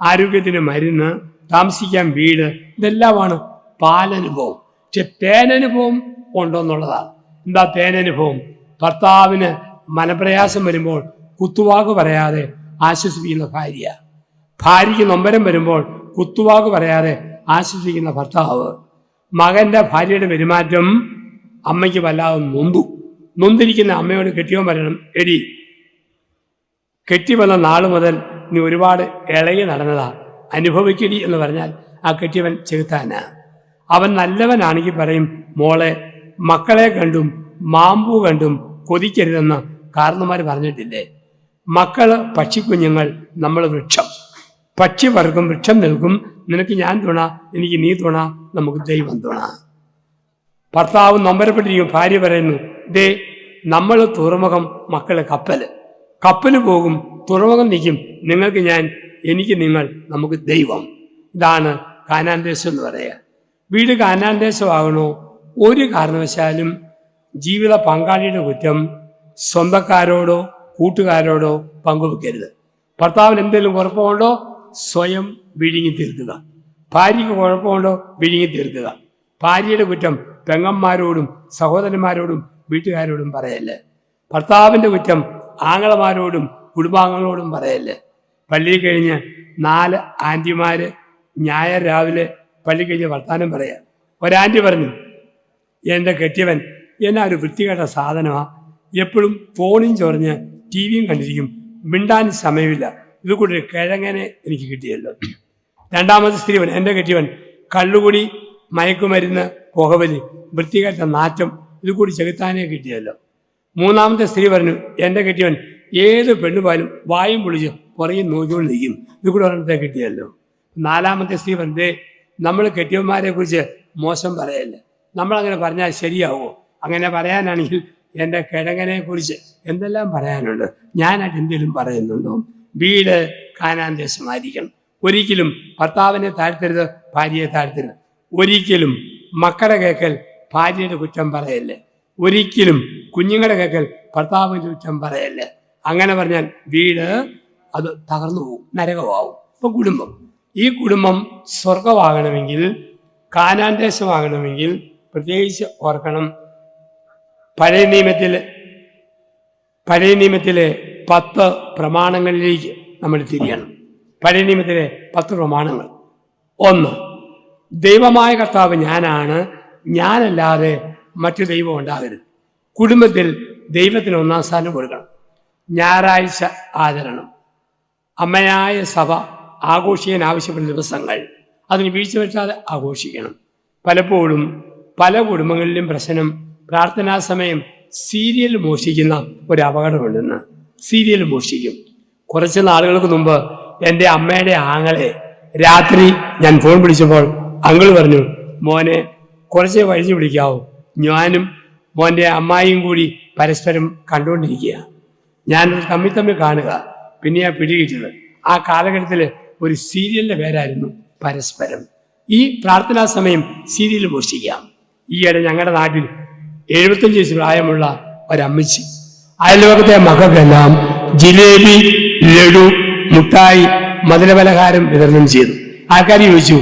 ആരോഗ്യത്തിന് മരുന്ന്, താമസിക്കാൻ വീട്, ഇതെല്ലാമാണ് പാലനുഭവം. പക്ഷെ തേനനുഭവം ഉണ്ടോയെന്നുള്ളതാണ്. എന്താ തേനനുഭവം? ഭർത്താവിന് മനപ്രയാസം വരുമ്പോൾ കുത്തുവാക്ക് പറയാതെ ആശ്വസിപ്പിക്കുന്ന ഭാര്യ, ഭാര്യയ്ക്ക് നൊമ്പരം വരുമ്പോൾ കുത്തുവാക്ക് പറയാതെ ആശ്വസിപ്പിക്കുന്ന ഭർത്താവ്, മകന്റെ ഭാര്യയുടെ പെരുമാറ്റം അമ്മയ്ക്ക് വല്ലാതെ നൊന്തിരിക്കുന്ന അമ്മയോട് കെട്ടിയവൻ പറയണം, എടി കെട്ടി വന്ന നാൾ മുതൽ നീ ഒരുപാട് ഇളകി നടന്നതാ, അനുഭവിക്കടി എന്ന് പറഞ്ഞാൽ ആ കെട്ടിയവൻ ചെകുത്താനാ. അവൻ നല്ലവനാണെങ്കിൽ പറയും, മോളെ മക്കളെ കണ്ടും മാമ്പൂ കണ്ടും കൊതിക്കരുതെന്ന് കാരണന്മാർ പറഞ്ഞിട്ടില്ലേ? മക്കള് പക്ഷിക്കുഞ്ഞുങ്ങൾ, നമ്മൾ വൃക്ഷം. പക്ഷി പറക്കും, വൃക്ഷം നിൽക്കും. നിനക്ക് ഞാൻ തുണ, എനിക്ക് നീ തുണ, നമുക്ക് ദൈവം തുണ. ഭർത്താവ് നൊമ്പരപ്പെട്ടിരിക്കും. ഭാര്യ പറയുന്നു, ദേ നമ്മൾ തുറമുഖം, മക്കള് കപ്പല് പോകും, തുറമുഖം നിൽക്കും. നിങ്ങൾക്ക് ഞാൻ, എനിക്ക് നിങ്ങൾ, നമുക്ക് ദൈവം. ഇതാണ് കാനാൻ ദേശം എന്ന് പറയുക. വീട് കാനാൻ ദേശമാകണോ? ഒരു കാരണവശാലും ജീവിത പങ്കാളിയുടെ കുറ്റം സ്വന്തക്കാരോടോ കൂട്ടുകാരോടോ പങ്കുവെക്കരുത്. ഭർത്താവിന് എന്തെങ്കിലും കുഴപ്പമുണ്ടോ സ്വയം വിഴുങ്ങി തീർക്കുക. ഭാര്യയ്ക്ക് കുഴപ്പമുണ്ടോ വിഴുങ്ങി തീർക്കുക. ഭാര്യയുടെ കുറ്റം പെങ്ങന്മാരോടും സഹോദരന്മാരോടും വീട്ടുകാരോടും പറയല്ലേ. ഭർത്താവിൻ്റെ കുറ്റം ആങ്ങളമാരോടും കുടുംബാംഗങ്ങളോടും പറയല്ലേ. പള്ളിയിൽ കഴിഞ്ഞ് 4 ആൻറ്റിമാര് ഞായർ രാവിലെ പള്ളി കഴിഞ്ഞ് വർത്താനം പറയാം. ഒരാൻറ്റി പറഞ്ഞു, എൻ്റെ കെട്ടിയവൻ എന്നാ ഒരു വൃത്തികെട്ട സാധനമാണ്, എപ്പോഴും ഫോണും ചൊറിഞ്ഞ് ടി വിയും കണ്ടിരിക്കും, മിണ്ടാൻ സമയമില്ല, ഇത് കൂടി കിഴങ്ങനെ എനിക്ക് കിട്ടിയല്ലോ. രണ്ടാമത്തെ സ്ത്രീ പറഞ്ഞു, എൻ്റെ കെട്ടിയവൻ കള്ളുകുടി, മയക്കുമരുന്ന്, പുകവലി, വൃത്തികെട്ട നാറ്റം, ഇത് കൂടി ചെകുത്താനേ കിട്ടിയല്ലോ. മൂന്നാമത്തെ സ്ത്രീ പറഞ്ഞു, എൻ്റെ കെട്ടിയവൻ ഏത് പെണ്ണുപാലും വായും പൊളിച്ച് പുറകെ നോക്കിക്കൊണ്ടിരിക്കും, ഇത് കൂടെ ഒരെണ്ണത്തെ കിട്ടിയല്ലോ. നാലാമത്തെ സ്ത്രീ പറഞ്ഞു, നമ്മൾ കെട്ടിയവന്മാരെ കുറിച്ച് മോശം പറയല്ലേ, നമ്മളങ്ങനെ പറഞ്ഞാൽ ശരിയാവുമോ? അങ്ങനെ പറയാനാണെങ്കിൽ എൻ്റെ കിഴങ്ങനെ കുറിച്ച് എന്തെല്ലാം പറയാനുണ്ട്, ഞാനായിട്ട് എന്തെങ്കിലും പറയുന്നുണ്ടോ? വീട് കാനാൻ ദേശമായിരിക്കണം. ഒരിക്കലും ഭർത്താവിനെ താഴ്ത്തരുത്, ഭാര്യയെ താഴ്ത്തരുത്. ഒരിക്കലും മക്കളുടെ കേക്കൽ ഭാര്യയുടെ കുറ്റം പറയല്ലേ. ഒരിക്കലും കുഞ്ഞുങ്ങളുടെ കേക്കൽ ഭർത്താവിൻ്റെ കുറ്റം പറയല്ലേ. അങ്ങനെ പറഞ്ഞാൽ വീട് അത് തകർന്നു പോകും, നരകമാവും. ഇപ്പം കുടുംബം, ഈ കുടുംബം സ്വർഗമാകണമെങ്കിൽ, കാനാൻ ദേശമാകണമെങ്കിൽ പ്രത്യേകിച്ച് ഓർക്കണം, പഴയ നിയമത്തിലെ 10 പ്രമാണങ്ങളിലേക്ക് നമ്മൾ തിരിയണം. പഴയ നിയമത്തിലെ 10 പ്രമാണങ്ങൾ. 1, ദൈവമായ കർത്താവ് ഞാനാണ്, ഞാനല്ലാതെ മറ്റു ദൈവം ഉണ്ടാകരുത്. കുടുംബത്തിൽ ദൈവത്തിന് 1-ാം സ്ഥാനം കൊടുക്കണം. ഞായറാഴ്ച ആചരണം, അമ്മയായ സഭ ആഘോഷിക്കാൻ ആവശ്യപ്പെടുന്ന ദിവസങ്ങൾ, അതിന് വീഴ്ച പറ്റാതെ ആഘോഷിക്കണം. പലപ്പോഴും പല കുടുംബങ്ങളിലും പ്രശ്നം പ്രാർത്ഥനാ സമയം സീരിയൽ മോഷ്ടിക്കുന്ന ഒരു അപകടമുണ്ടെന്ന്. സീരിയൽ മോഷ്ടിക്കും. കുറച്ച് നാളുകൾക്ക് മുമ്പ് എൻ്റെ അമ്മയുടെ ആങ്ങളെ രാത്രി ഞാൻ ഫോൺ വിളിച്ചപ്പോൾ അങ്കിൾ പറഞ്ഞു, മോനെ കുറച്ച് കഴിഞ്ഞ് വിളിക്കാവൂ, ഞാനും മോൻ്റെ അമ്മായിയും കൂടി പരസ്പരം കണ്ടുകൊണ്ടിരിക്കുക. ഞാൻ തമ്മിൽ കാണുക. പിന്നെയാണ് പിടികിട്ടത് ആ കാലഘട്ടത്തിൽ ഒരു സീരിയലിൻ്റെ പേരായിരുന്നു പരസ്പരം. ഈ പ്രാർത്ഥനാ സമയം സീരിയൽ മോഷ്ടിക്കാം. ഈയിടെ ഞങ്ങളുടെ നാട്ടിൽ 75 വയസ്സ് പ്രായമുള്ള ഒരമ്മച്ചി അയൽവകത്തെ മക്കൾക്കെല്ലാം ജിലേബി, ലഡു, മുട്ടായി, മധുരപലഹാരം വിതരണം ചെയ്തു. ആൾക്കാർ ചോദിച്ചു,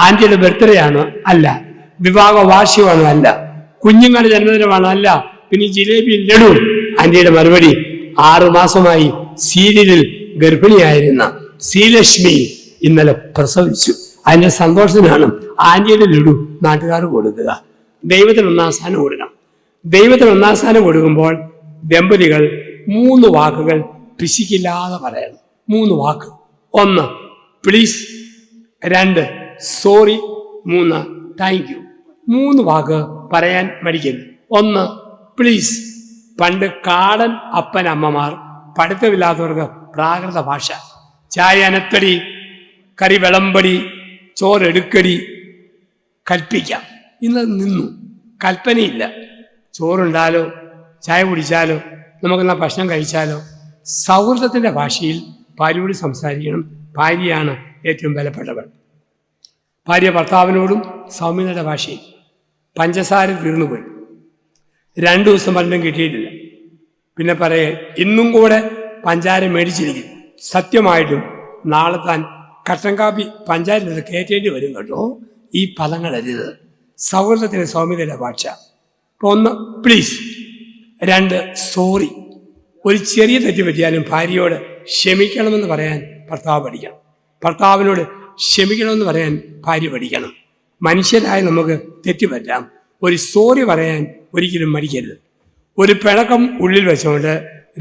ആന്റിയുടെ ബർത്ത്ഡേ ആണോ? അല്ല. വിവാഹ വാർഷികമാണോ? അല്ല. കുഞ്ഞുങ്ങളുടെ ജന്മദിനമാണോ? അല്ല. പിന്നെ ജിലേബി, ലഡു. ആന്റിയുടെ മറുപടി, 6 മാസമായി സീരിയലിൽ ഗർഭിണിയായിരുന്ന ശ്രീലക്ഷ്മി ഇന്നലെ പ്രസവിച്ചു. അതിന്റെ സന്തോഷത്തിനാണ് ആന്റിയുടെ ലഡു നാട്ടുകാർ കൊടുക്കുക. ദൈവത്തിന് 1-ാം സ്ഥാനം കൊടുക്കണം. ദൈവത്തിന് 1-ാം സ്ഥാനം കൊടുക്കുമ്പോൾ ദമ്പതികൾ 3 വാക്കുകൾ പിശുക്കില്ലാതെ പറയണം. 3 വാക്ക്. 1 പ്ലീസ്, 2 സോറി, 3 താങ്ക് യു. 3 വാക്ക് പറയാൻ മടിക്കരുത്. 1 പ്ലീസ്. പണ്ട് കാടൻ അപ്പനമ്മമാർ പഠിത്തമില്ലാത്തവർക്ക് പ്രാകൃത ഭാഷ, ചായ അനത്തടി, കറി വിളമ്പടി, ചോറെടുക്കടി, കൽപ്പിക്കാം. ഇന്ന് നിന്നു. കൽപ്പനയില്ല. ചോറുണ്ടാലോ, ചായ കുടിച്ചാലോ, നമുക്കെന്നാ ഭക്ഷണം കഴിച്ചാലോ. സൗഹൃദത്തിൻ്റെ ഭാഷയിൽ ഭാര്യയോട് സംസാരിക്കണം. ഭാര്യയാണ് ഏറ്റവും വിലപ്പെട്ടവൾ. ഭാര്യ ഭർത്താവിനോടും സൗമ്യതയുടെ ഭാഷയിൽ. പഞ്ചസാര തീർന്നുപോയി, 2 ദിവസം പണ്ടും കിട്ടിയിട്ടില്ല. പിന്നെ പറയേ, ഇന്നും കൂടെ പഞ്ചാര മേടിച്ചിരിക്കും. സത്യമായിട്ടും നാളെ താൻ കട്ടൻ കാപ്പി പഞ്ചായത്തിൽ കയറ്റേണ്ടി വരും കേട്ടോ. ഈ പദങ്ങളരുത്. സൗഹൃദത്തിന് സൗമ്യതയുടെ ഭാഷ. 1 പ്ലീസ്, 2 സോറി. ഒരു ചെറിയ തെറ്റ് പറ്റിയാലും ഭാര്യയോട് ക്ഷമിക്കണമെന്ന് പറയാൻ ഭർത്താവ് പഠിക്കണം. ഭർത്താവിനോട് ക്ഷമിക്കണമെന്ന് പറയാൻ ഭാര്യ പഠിക്കണം. മനുഷ്യരായ നമുക്ക് തെറ്റുപറ്റാം. ഒരു സോറി പറയാൻ ഒരിക്കലും മടിക്കരുത്. ഒരു പിണക്കം ഉള്ളിൽ വെച്ചുകൊണ്ട്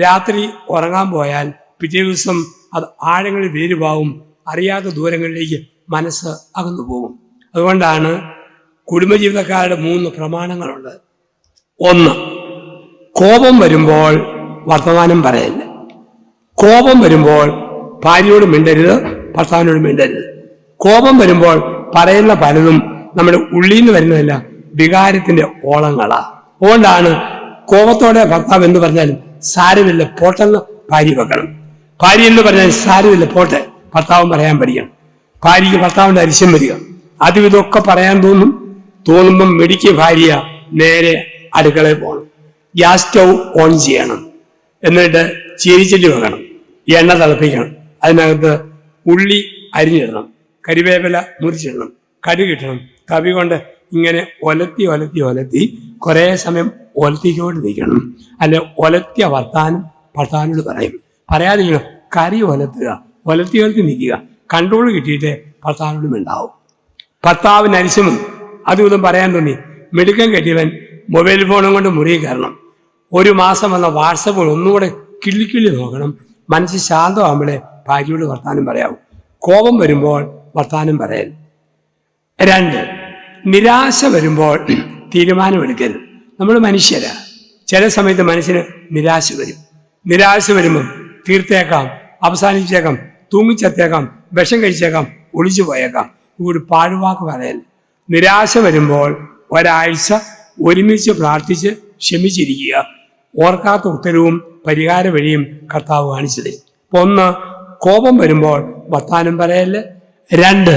രാത്രി ഉറങ്ങാൻ പോയാൽ പിറ്റേ ദിവസം അത് ആഴങ്ങളിൽ വേരുപാവും. അറിയാത്ത ദൂരങ്ങളിലേക്ക് മനസ്സ് അകന്നു പോകും. അതുകൊണ്ടാണ് കുടുംബജീവിതക്കാരുടെ 3 പ്രമാണങ്ങളുണ്ട്. 1 കോപം വരുമ്പോൾ വർത്തമാനം പറയല്ല. കോപം വരുമ്പോൾ ഭാര്യയോട് മിണ്ടരുത്, ഭർത്താവിനോട് മിണ്ടരുത്. കോപം വരുമ്പോൾ പറയുന്ന പലതും നമ്മുടെ ഉള്ളിൽ നിന്ന് വരുന്നതല്ല, വികാരത്തിന്റെ ഓളങ്ങളാ. അതുകൊണ്ടാണ് കോപത്തോടെ ഭർത്താവ് എന്ന് പറഞ്ഞാലും സാരമില്ല പോട്ടെന്ന് ഭാര്യ വെക്കണം. ഭാര്യ എന്ന് പറഞ്ഞാൽ സാരമില്ല പോട്ടെ ഭർത്താവും പറയാൻ പഠിക്കണം. ഭാര്യയ്ക്ക് ഭർത്താവിന്റെ അരിശം വരിക, അതും ഇതൊക്കെ പറയാൻ തോന്നുമ്പം മെഡിക്ക് ഭാര്യ നേരെ അടുക്കളയിൽ പോകണം. ഗ്യാസ് സ്റ്റൗ ഓൺ ചെയ്യണം. എന്നിട്ട് ചീരിച്ചെല്ലി വെക്കണം. എണ്ണ തിളപ്പിക്കണം. അതിനകത്ത് ഉള്ളി അരിഞ്ഞിടണം, കരിവേപ്പില മുറിച്ചിടണം, കടുകിട്ടണം. തവി കൊണ്ട് ഇങ്ങനെ ഒലത്തി കുറേ സമയം ഒലത്തിക്കൊണ്ടിരിക്കണം. അല്ലെ ഒലത്തിയ ഭർത്താവിനോട് പറയും. പറയാതിരിക്കണം. കറി ഒലത്തി നിൽക്കുക. കൺട്രോൾ കിട്ടിയിട്ട് ഭർത്താവിനോടും ഉണ്ടാവും. ഭർത്താവിന് അരിശമും അതും ഇതും പറയാൻ തോന്നി മിടുക്കം കെട്ടിയവൻ മൊബൈൽ ഫോണും കൊണ്ട് മുറിയിൽ കയറണം. 1 മാസം വന്ന വാട്സപ്പ് ഒന്നുകൂടെ കിള്ളിക്കിള്ളി നോക്കണം. മനസ്സ് ശാന്തമാകുമ്പോഴേ ഭാര്യയോട് വർത്താനം പറയാവും. കോപം വരുമ്പോൾ വർത്താനം പറയൽ. 2 നിരാശ വരുമ്പോൾ തീരുമാനമെടുക്കരുത്. നമ്മൾ മനുഷ്യരാ. ചില സമയത്ത് മനസ്സിന് നിരാശ വരും. നിരാശ വരുമ്പം തീർത്തേക്കാം, അവസാനിച്ചേക്കാം, തൂങ്ങിച്ചത്തേക്കാം, വിഷം കഴിച്ചേക്കാം, ഒളിച്ചു പോയേക്കാം. ഇവിടെ പാഴ്വാക്ക് പറയൽ. നിരാശ വരുമ്പോൾ ഒരാഴ്ച ഒരുമിച്ച് പ്രാർത്ഥിച്ച് ക്ഷമിച്ചിരിക്കുക. ഓർക്കാത്ത ഉത്തരവും പരിഹാര വഴിയും കർത്താവ് കാണിച്ചു തരും. 1 കോപം വരുമ്പോൾ വർത്താനം പറയല്. 2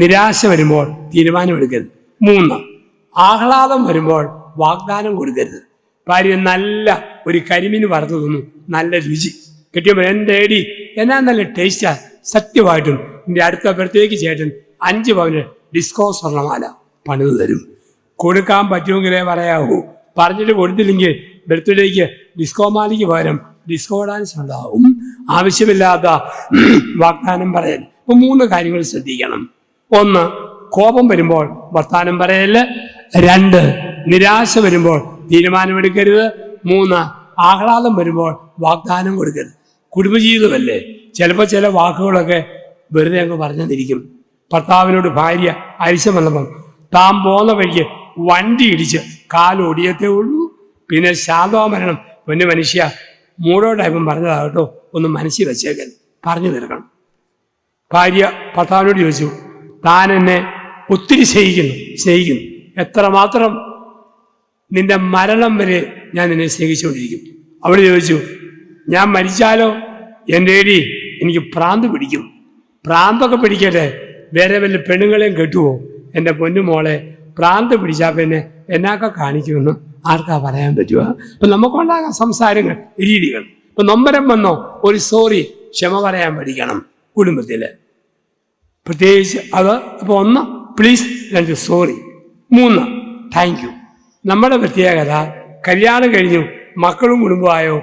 നിരാശ വരുമ്പോൾ തീരുമാനമെടുക്കരുത്. 3 ആഹ്ലാദം വരുമ്പോൾ വാഗ്ദാനം കൊടുക്കരുത്. ഭാര്യ നല്ല ഒരു കരിമീൻ വറുത്തു തിന്നു, നല്ല രുചി കിട്ടിയപ്പോൾ എൻ്റെ ഏടി എന്നാ നല്ല ടേസ്റ്റാ. സത്യമായിട്ടും എൻ്റെ അടുത്ത ബർത്ത്ഡേക്ക് ചേട്ടൻ 5 പവന് ഡിസ്കോ സ്വർണ്ണമാല പണിത് തരും. കൊടുക്കാൻ പറ്റുമെങ്കിലേ പറയാവൂ. പറഞ്ഞിട്ട് കൊടുത്തില്ലെങ്കിൽ ബർത്ത്ഡേക്ക് ഡിസ്കോ മാലയ്ക്ക് പകരം ഡിസ്കോ ഡാൻസ് ഉണ്ടാവും. ആവശ്യമില്ലാത്ത വാഗ്ദാനം പറയൽ. ഇപ്പൊ 3 കാര്യങ്ങൾ ശ്രദ്ധിക്കണം. 1 കോപം വരുമ്പോൾ വർത്താനം പറയല്. 2 നിരാശ വരുമ്പോൾ തീരുമാനമെടുക്കരുത്. 3 ആഹ്ലാദം വരുമ്പോൾ വാഗ്ദാനം കൊടുക്കരുത്. കുടുംബജീവിതമല്ലേ, ചിലപ്പോൾ ചില വാക്കുകളൊക്കെ വെറുതെ അങ്ങ് പറഞ്ഞെന്നിരിക്കും. ഭർത്താവിനോട് ഭാര്യ അരിശം വന്നപ്പം താൻ പോകുന്ന വഴിക്ക് വണ്ടി ഇടിച്ച് കാലൊടിയത്തേ ഉള്ളൂ, പിന്നെ ശാന്തോമരണം. പൊന്നു മനുഷ്യ, മൂടോടായപ്പം പറഞ്ഞതാകട്ടോ, ഒന്ന് മനസ്സിൽ വെച്ചേക്കൽ, പറഞ്ഞു തീർക്കണം. ഭാര്യ ഭർത്താവിനോട് ചോദിച്ചു, താൻ എന്നെ ഒത്തിരി സ്നേഹിക്കുന്നു, എത്രമാത്രം? നിന്റെ മരണം വരെ ഞാൻ നിന്നെ സ്നേഹിച്ചുകൊണ്ടിരിക്കും. അവൾ ചോദിച്ചു, ഞാൻ മരിച്ചാലോ? എൻ്റെ ഏടി എനിക്ക് ഭ്രാന്ത് പിടിക്കും. ഭ്രാന്തൊക്കെ പിടിക്കട്ടെ, വേറെ വല്ല പെണ്ണുങ്ങളെയും കെട്ടുവോ? എൻ്റെ പൊന്നുമോളെ, ഭ്രാന്ത് പിടിച്ചാൽ പിന്നെ എന്നാക്കെ കാണിക്കുമെന്ന് ആർക്കാ പറയാൻ പറ്റുക? അപ്പം നമുക്കുണ്ടാകാം സംസാരങ്ങൾ, രീതികൾ. ഇപ്പം നൊമ്പരം വന്നോ, ഒരു സോറി, ക്ഷമ പറയാൻ പഠിക്കണം കുടുംബത്തിൽ. പ്രത്യേകിച്ച് അത് അപ്പോൾ 1 പ്ലീസ്, 2 സോറി, 3 താങ്ക് യു. നമ്മുടെ പ്രത്യേകത, കല്യാണം കഴിഞ്ഞു മക്കളും കുടുംബമായോ,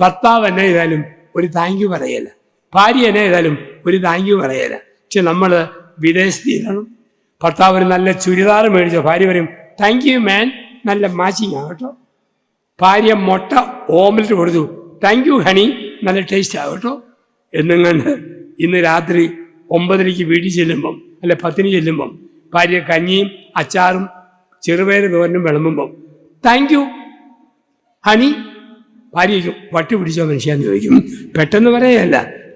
ഭർത്താവ് എന്നെ ചെയ്താലും ഒരു താങ്ക് യു പറയല, ഭാര്യ എന്നെ ചെയ്താലും ഒരു താങ്ക് യു പറയല. പക്ഷെ നമ്മൾ വിദേശത്തിലാണ്, ഭർത്താവ് ഒരു നല്ല ചുരിദാർ മേടിച്ചോ, ഭാര്യ പറയും താങ്ക് യു മാൻ, നല്ല മാച്ചിങ് ആകട്ടോ. ഭാര്യ മുട്ട ഓംലെറ്റ് കൊടുത്തു, താങ്ക് യു ഹണി, നല്ല ടേസ്റ്റ് ആകട്ടോ. എന്നും കണ്ട് ഇന്ന് രാത്രി 9 വീട്ടിൽ ചെല്ലുമ്പം, അല്ലെ 10 ചെല്ലുമ്പം, ഭാര്യ കഞ്ഞിയും അച്ചാറും ചെറുപയർ തോരനും വിളമ്പുമ്പം താങ്ക് യു ഹണി, ഭാര്യയ്ക്കും വട്ടി പിടിച്ചോ മനുഷ്യാന്ന് ചോദിക്കും. പെട്ടെന്ന് പറയല്ല,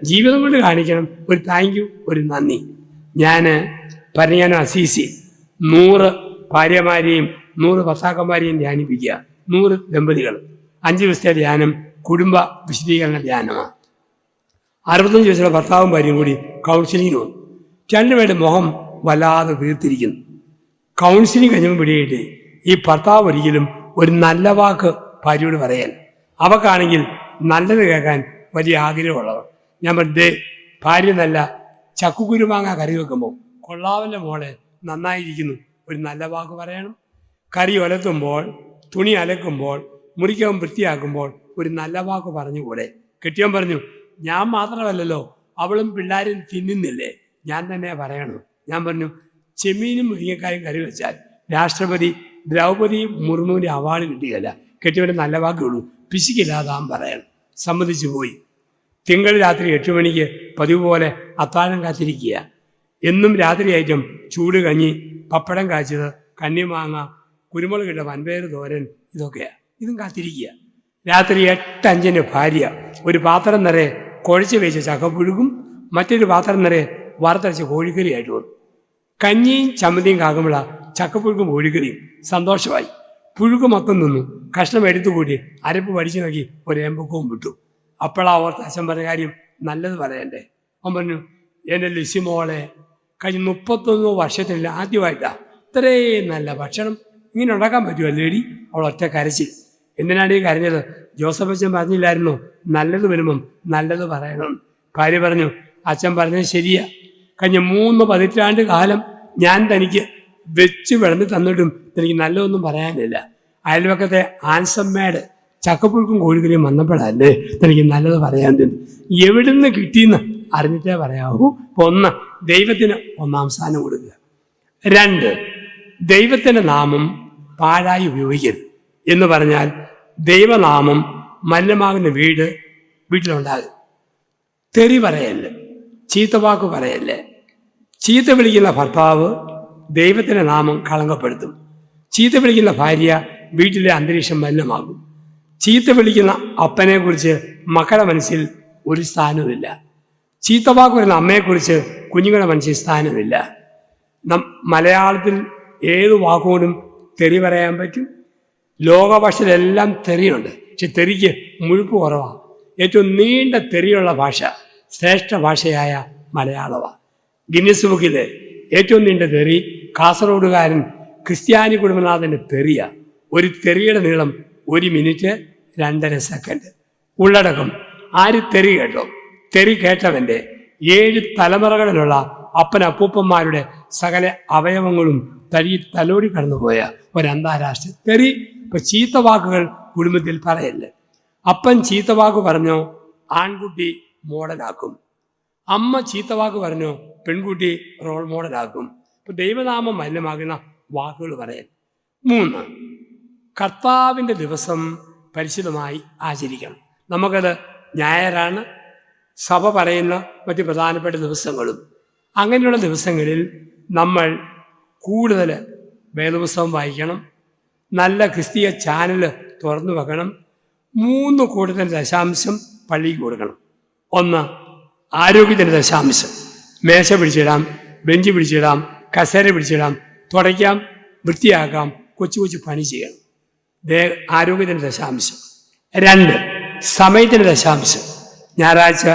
ജീവിതം കൊണ്ട് കാണിക്കണം ഒരു താങ്ക് യു, ഒരു നന്ദി. ഞാൻ അസീസി 100 ഭാര്യമാരെയും 100 ഭർത്താക്കന്മാരെയും ധ്യാനിപ്പിക്കുക. 100 ദമ്പതികൾ, 5 ദിവസത്തെ ധ്യാനം കുടുംബ വിശദീകരണ ധ്യാനമാണ്. 65 ദിവസമുള്ള ഭർത്താവും ഭാര്യയും കൂടി കൗൺസിലിങ്ങിന് വന്നു. 2 പേരുടെ മുഖം വല്ലാതെ വീർത്തിരിക്കുന്നു. കൗൺസിലിംഗ് കഴിഞ്ഞപ്പോൾ പിടിയിട്ട് ഈ ഭർത്താവ് ഒരിക്കലും ഒരു നല്ല വാക്ക് ഭാര്യയോട് പറയാൻ, അവക്കാണെങ്കിൽ നല്ലത് കേൾക്കാൻ വലിയ ആഗ്രഹമുള്ളവർ. ഞാൻ പറഞ്ഞേ, ഭാര്യ നല്ല ചക്കുകുരുമാങ്ങ കറി വെക്കുമ്പോൾ കൊള്ളാവല്ല മോളെ, നന്നായിരിക്കുന്നു, ഒരു നല്ല വാക്ക് പറയണം. കറി ഒലത്തുമ്പോൾ, തുണി അലക്കുമ്പോൾ, മുറിക്കകം വൃത്തിയാക്കുമ്പോൾ ഒരു നല്ല വാക്ക് പറഞ്ഞുകൂടെ? കെട്ടിയവൻ പറഞ്ഞു, ഞാൻ മാത്രമല്ലല്ലോ, അവളും പിള്ളേരും തിന്നുന്നില്ലേ, ഞാൻ തന്നെ പറയണം. ഞാൻ പറഞ്ഞു, ചെമ്മീനും മുരിങ്ങക്കായും കറി വെച്ചാൽ രാഷ്ട്രപതി ദ്രൗപദി മുർമുവിൻ്റെ അവാർഡ് കിട്ടുകയല്ല, കെട്ടിയവൻ്റെ നല്ല വാക്കുള്ളൂ, പിശുക്കില്ലാതാൻ പറയണം. സമ്മതിച്ചു പോയി. തിങ്കൾ രാത്രി 8 മണിക്ക് പതിവ് പോലെ അത്താഴം കാത്തിരിക്കുക. എന്നും രാത്രി ഐറ്റം ചൂട് കഞ്ഞി, പപ്പടം കാച്ചത്, കണ്ണിമാങ്ങ, കുരുമുളകിട്ട വൻപയർ തോരൻ, ഇതൊക്കെയാണ്. ഇതും കാത്തിരിക്കുക. രാത്രി 8:05 ഭാര്യ ഒരു പാത്രം നിറയെ കുഴച്ച് വെച്ച ചക്കപ്പുഴുക്കും മറ്റൊരു പാത്രം നിറയെ വറുത്തരച്ച കോഴിക്കറിയായിട്ട് വന്നു. കഞ്ഞിയും ചമ്മന്തിയും കാക്കുമ്പോൾ ചക്കപ്പുഴുക്കും കോഴിക്കറിയും. സന്തോഷമായി. പുഴുക്ക് മൊത്തം നിന്നു. കഷ്ണം എടുത്തു കൂട്ടി അരപ്പ് പഠിച്ചു നോക്കി ഒരു ഏമ്പക്കവും വിട്ടു. അപ്പോഴാ ഓർത്ത് അച്ഛൻ പറഞ്ഞ കാര്യം നല്ലത് പറയണ്ടേ. അവൻ പറഞ്ഞു, എൻ്റെ ലിസിമോളെ, കഴിഞ്ഞ 31 വർഷത്തിൽ ആദ്യമായിട്ടാണ് ഇത്രയും നല്ല ഭക്ഷണം ഇങ്ങനെ ഉണ്ടാക്കാൻ പറ്റുമോ ലേഡി? അവൾ ഒറ്റ കരച്ചിൽ. എന്തിനാണ് ഈ കരഞ്ഞത്? ജോസഫ് അച്ഛൻ പറഞ്ഞില്ലായിരുന്നോ നല്ലത് വരുമ്പം നല്ലത് പറയണം? ഭാര്യ പറഞ്ഞു, അച്ഛൻ പറഞ്ഞത് ശരിയാ, കഴിഞ്ഞ 3 പതിറ്റാണ്ട് കാലം ഞാൻ തനിക്ക് വെച്ച് വിളന്ന് തന്നിട്ടും എനിക്ക് നല്ലതൊന്നും പറയാനില്ല. അയൽവക്കത്തെ ആൻസമ്മേട് ചക്കപ്പുഴുക്കും കോഴിക്കറിയും വന്നപ്പോഴല്ലേ തനിക്ക് നല്ലത് പറയാൻ തന്നു. എവിടുന്ന് കിട്ടിയെന്ന് അറിഞ്ഞിട്ടേ പറയാവൂ. 1, ദൈവത്തിന് 1ാം സ്ഥാനം കൊടുക്കുക. 2, ദൈവത്തിൻ്റെ നാമം പാഴായി ഉപയോഗിക്കരുത്. എന്ന് പറഞ്ഞാൽ ദൈവനാമം മലിനമാകുന്ന വീട്ടിലുണ്ടാകും. തെറി പറയല്ലേ, ചീത്തവാക്ക് പറയല്ലേ. ചീത്ത വിളിക്കുന്ന ഭർത്താവ് ദൈവത്തിൻ്റെ നാമം കളങ്കപ്പെടുത്തും. ചീത്ത വിളിക്കുന്ന ഭാര്യ വീട്ടിലെ അന്തരീക്ഷം മലിനമാകും. ചീത്ത വിളിക്കുന്ന അപ്പനെക്കുറിച്ച് മക്കളുടെ മനസ്സിൽ ഒരു സ്ഥാനവുമില്ല. ചീത്തവാക്ക് വരുന്ന അമ്മയെക്കുറിച്ച് കുഞ്ഞുങ്ങളുടെ മനസ്സിൽ സ്ഥാനമില്ല. മലയാളത്തിൽ ഏത് വാക്കുകൊണ്ടും തെറി പറയാൻ പറ്റും. ലോകഭാഷയിലെല്ലാം തെറിയുണ്ട്, പക്ഷെ തെറിക്ക് മുഴുപ്പ് കുറവാണ്. ഏറ്റവും നീണ്ട തെറിയുള്ള ഭാഷ ശ്രേഷ്ഠ ഭാഷയായ മലയാളമാണ്. ഗിന്നസ് ബുക്കിലെ ഏറ്റവും നീണ്ട തെറി കാസർഗോഡുകാരൻ ക്രിസ്ത്യാനി കുടുംബനാഥൻ്റെ തെറിയാണ്. ഒരു തെറിയുടെ നീളം 1 മിനിറ്റ് 2.5 സെക്കൻഡ്. ഉള്ളടക്കം ആര് തെറി കേട്ടോ? തെറി കേട്ടവൻ്റെ 7 തലമുറകളിലുള്ള അപ്പനപ്പൂപ്പന്മാരുടെ സകല അവയവങ്ങളും തലോടി കടന്നുപോയ ഒരു അന്താരാഷ്ട്ര തെറി. ഇപ്പം ചീത്ത വാക്കുകൾ കുടുംബത്തിൽ പറയല്ലേ. അപ്പൻ ചീത്തവാക്ക് പറഞ്ഞോ ആൺകുട്ടി മോഡലാക്കും, അമ്മ ചീത്തവാക്ക് പറഞ്ഞോ പെൺകുട്ടി റോൾ മോഡലാക്കും. ഇപ്പം ദൈവനാമം മലിനമാകുന്ന വാക്കുകൾ പറയാൻ. 3, കർത്താവിൻ്റെ ദിവസം പരിശുദ്ധമായി ആചരിക്കണം. നമുക്കത് ഞായറാണ്, സഭ പറയുന്ന മറ്റ് പ്രധാനപ്പെട്ട ദിവസങ്ങളും. അങ്ങനെയുള്ള ദിവസങ്ങളിൽ നമ്മൾ കൂടുതൽ വേദപുസ്തകം വായിക്കണം, നല്ല ക്രിസ്തീയ ചാനൽ തുറന്നു വെക്കണം, 3 കൂട്ടത്തിന് ദശാംശം പള്ളിക്ക് കൊടുക്കണം. 1 ആരോഗ്യത്തിൻ്റെ ദശാംശം, മേശ പിടിച്ചിടാം, ബെഞ്ച് പിടിച്ചിടാം, കസേര പിടിച്ചിടാം, തുടയ്ക്കാം, വൃത്തിയാക്കാം, കൊച്ചു കൊച്ചു പണി ചെയ്യണം. ആരോഗ്യത്തിൻ്റെ ദശാംശം. 2 സമയത്തിൻ്റെ ദശാംശം. ഞായറാഴ്ച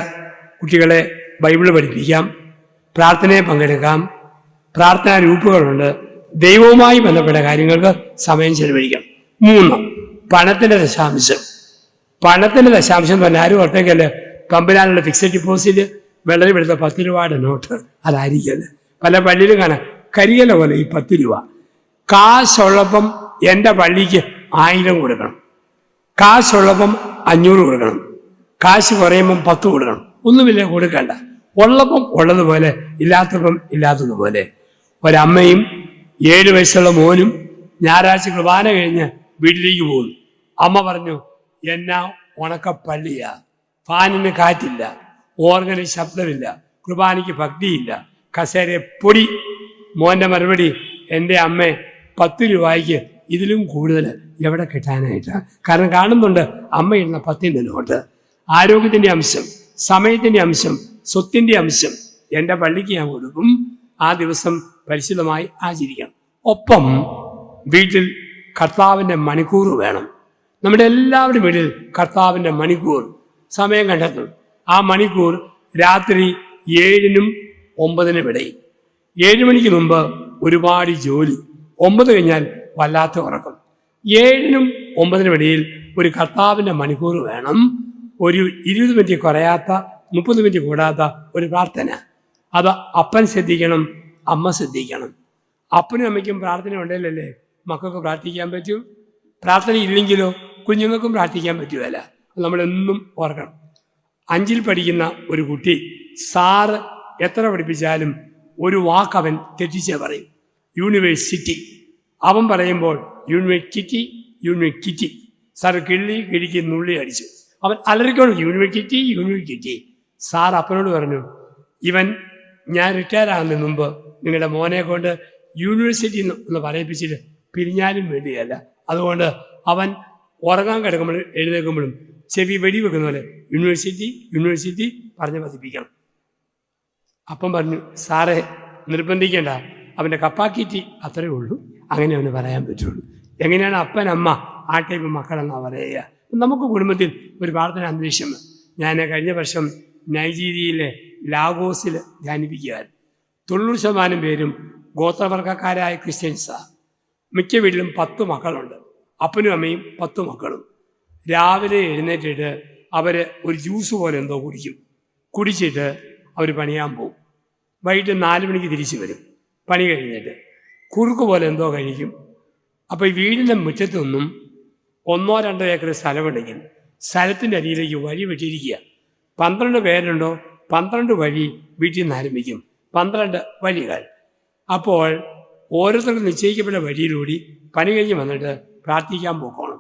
കുട്ടികളെ ബൈബിൾ പഠിപ്പിക്കാം, പ്രാർത്ഥനയെ പങ്കെടുക്കാം, പ്രാർത്ഥനാ ഗ്രൂപ്പുകളുണ്ട്, ദൈവവുമായി ബന്ധപ്പെട്ട കാര്യങ്ങൾക്ക് സമയം ചെലവഴിക്കാം. 3 പണത്തിൻ്റെ ദശാംശം. പണത്തിൻ്റെ ദശാംശം എന്ന് പറഞ്ഞാൽ ആരും ഓർത്തേക്കല്ലേ പമ്പിലാനുള്ള ഫിക്സഡ് ഡിപ്പോസിറ്റ് വെള്ളരി എടുത്ത 10 രൂപയുടെ നോട്ട് അതായിരിക്കല്ലേ. പല പള്ളിയിലും കാണാം കരികല പോലെ ഈ 10 രൂപ. കാശുള്ളപ്പം എൻ്റെ പള്ളിക്ക് 1000 കൊടുക്കണം, കാശുള്ളപ്പം 500 കൊടുക്കണം, കാശ് കുറയുമ്പം 10 കൊടുക്കണം. ഒന്നുമില്ല കൊടുക്കണ്ട, ഉള്ളപ്പം ഉള്ളതുപോലെ, ഇല്ലാത്തപ്പം ഇല്ലാത്തതുപോലെ. ഒരമ്മയും 7 വയസ്സുള്ള മോനും ഞായറാഴ്ച കുർബാന കഴിഞ്ഞ് വീട്ടിലേക്ക് പോകുന്നു. അമ്മ പറഞ്ഞു, എന്നാ ഉണക്കപ്പള്ളിയാ, ഫാനിന് കാറ്റില്ല, ഓർഗന് ശബ്ദമില്ല, കുർബാനയ്ക്ക് ഭക്തിയില്ല, കസേര പൊടി. മോൻ്റെ മറുപടി, എൻ്റെ അമ്മേ 10 രൂപയ്ക്ക് ഇതിലും കൂടുതൽ എവിടെ കിട്ടാനായിട്ടാണ്? കാരണം കാണുന്നുണ്ട് അമ്മ ഇടുന്ന 10ൻ്റെ നോട്ട്. ആരോഗ്യത്തിൻ്റെ അംശം, സമയത്തിൻ്റെ അംശം, സ്വത്തിൻ്റെ അംശം എൻ്റെ പള്ളിക്ക് ഞാൻ കൊടുക്കും. ആ ദിവസം പരിശുദ്ധമായി ആചരിക്കണം. ഒപ്പം വീട്ടിൽ കർത്താവിൻ്റെ മണിക്കൂർ വേണം. നമ്മുടെ എല്ലാവരുടെയും വീട്ടിൽ കർത്താവിൻ്റെ മണിക്കൂർ സമയം കണ്ടെത്തും. ആ മണിക്കൂർ രാത്രി 7-നും 9-നും ഇടയിൽ. 7 മണിക്ക് മുമ്പ് ഒരുപാട് ജോലി, 9 കഴിഞ്ഞാൽ വല്ലാത്ത ഉറക്കം. 7-നും 9-നും ഇടയിൽ ഒരു കർത്താവിൻ്റെ മണിക്കൂർ വേണം. ഒരു 20 മിനിറ്റ് കുറയാത്ത, 30 മിനിറ്റ് കൂടാത്ത ഒരു പ്രാർത്ഥന. അത് അപ്പൻ ശ്രദ്ധിക്കണം, അമ്മ ശ്രദ്ധിക്കണം. അപ്പനും അമ്മയ്ക്കും പ്രാർത്ഥന ഉണ്ടെങ്കിലല്ലേ മക്കൾക്ക് പ്രാർത്ഥിക്കാൻ പറ്റൂ. പ്രാർത്ഥന ഇല്ലെങ്കിലോ കുഞ്ഞുങ്ങൾക്കും പ്രാർത്ഥിക്കാൻ പറ്റുകയില്ല. നമ്മളെന്നും ഓർക്കണം. 5ൽ പഠിക്കുന്ന ഒരു കുട്ടി സാറ് എത്ര പഠിപ്പിച്ചാലും ഒരു വാക്ക് അവൻ തെറ്റിച്ചേ പറയും. യൂണിവേഴ്സിറ്റി അവൻ പറയുമ്പോൾ യൂണിവേഴ്സിറ്റി യൂണിവേഴ്സിറ്റി. സാർ കിഴിക്ക് നുള്ളി അടിച്ചു. അവൻ അലറിക്കോളും, യൂണിവേഴ്സിറ്റി യൂണിവേഴ്സിറ്റി. സാർ അപ്പനോട് പറഞ്ഞു, ഇവൻ ഞാൻ റിട്ടയർ ആകുന്നതിന് മുമ്പ് നിങ്ങളുടെ മോനെ കൊണ്ട് യൂണിവേഴ്സിറ്റി എന്ന് പറയിപ്പിച്ചിട്ട് പിരിഞ്ഞാലും വേണ്ടിയല്ല. അതുകൊണ്ട് അവൻ ഉറങ്ങാൻ കിടക്കുമ്പോഴും എഴുന്നേൽക്കുമ്പോഴും ചെവി വെടിവെക്കുന്ന പോലെ യൂണിവേഴ്സിറ്റി യൂണിവേഴ്സിറ്റി പറഞ്ഞ് പതിപ്പിക്കണം. അപ്പം പറഞ്ഞു, സാറേ നിർബന്ധിക്കേണ്ട, അവൻ്റെ കപ്പാക്കിറ്റി അത്രയേ ഉള്ളൂ, അങ്ങനെ അവന് പറയാൻ പറ്റുള്ളൂ. എങ്ങനെയാണ് അപ്പൻ അമ്മ ആ ടൈപ്പ് മക്കളെന്നാണ് പറയുക. നമുക്ക് കുടുംബത്തിൽ ഒരു പ്രാർത്ഥന അന്തരീക്ഷം. ഞാൻ കഴിഞ്ഞ വർഷം നൈജീരിയയിലെ ലാഗോസിൽ ധ്യാനിപ്പിക്കുകയായിരുന്നു. 90% പേരും ഗോത്രവർഗക്കാരായ ക്രിസ്ത്യൻസാണ്. മിക്ക വീട്ടിലും 10 മക്കളുണ്ട്. അപ്പനും അമ്മയും 10 മക്കളും. രാവിലെ എഴുന്നേറ്റിട്ട് അവർ ഒരു ജ്യൂസ് പോലെ എന്തോ കുടിക്കും. കുടിച്ചിട്ട് അവർ പണിയാൻ പോകും. വൈകിട്ട് 4 മണിക്ക് തിരിച്ചു വരും. പണി കഴിഞ്ഞിട്ട് കുറുക്ക് പോലെ എന്തോ കഴിക്കും. അപ്പോൾ ഈ വീടിൻ്റെ മുറ്റത്തു നിന്നും 1-2 ഏക്കർ സ്ഥലമുണ്ടെങ്കിൽ സ്ഥലത്തിൻ്റെ അരിയിലേക്ക് വഴി വെട്ടിയിരിക്കുക. 12 പേരുണ്ടോ 12 വഴി വീട്ടിൽ നിന്ന് ആരംഭിക്കും. 12 വഴികൾ. അപ്പോൾ ഓരോരുത്തർക്കും നിശ്ചയിക്കപ്പെട്ട വഴിയിലൂടി പണി കഴിഞ്ഞ് വന്നിട്ട് പ്രാർത്ഥിക്കാൻ പോകണം.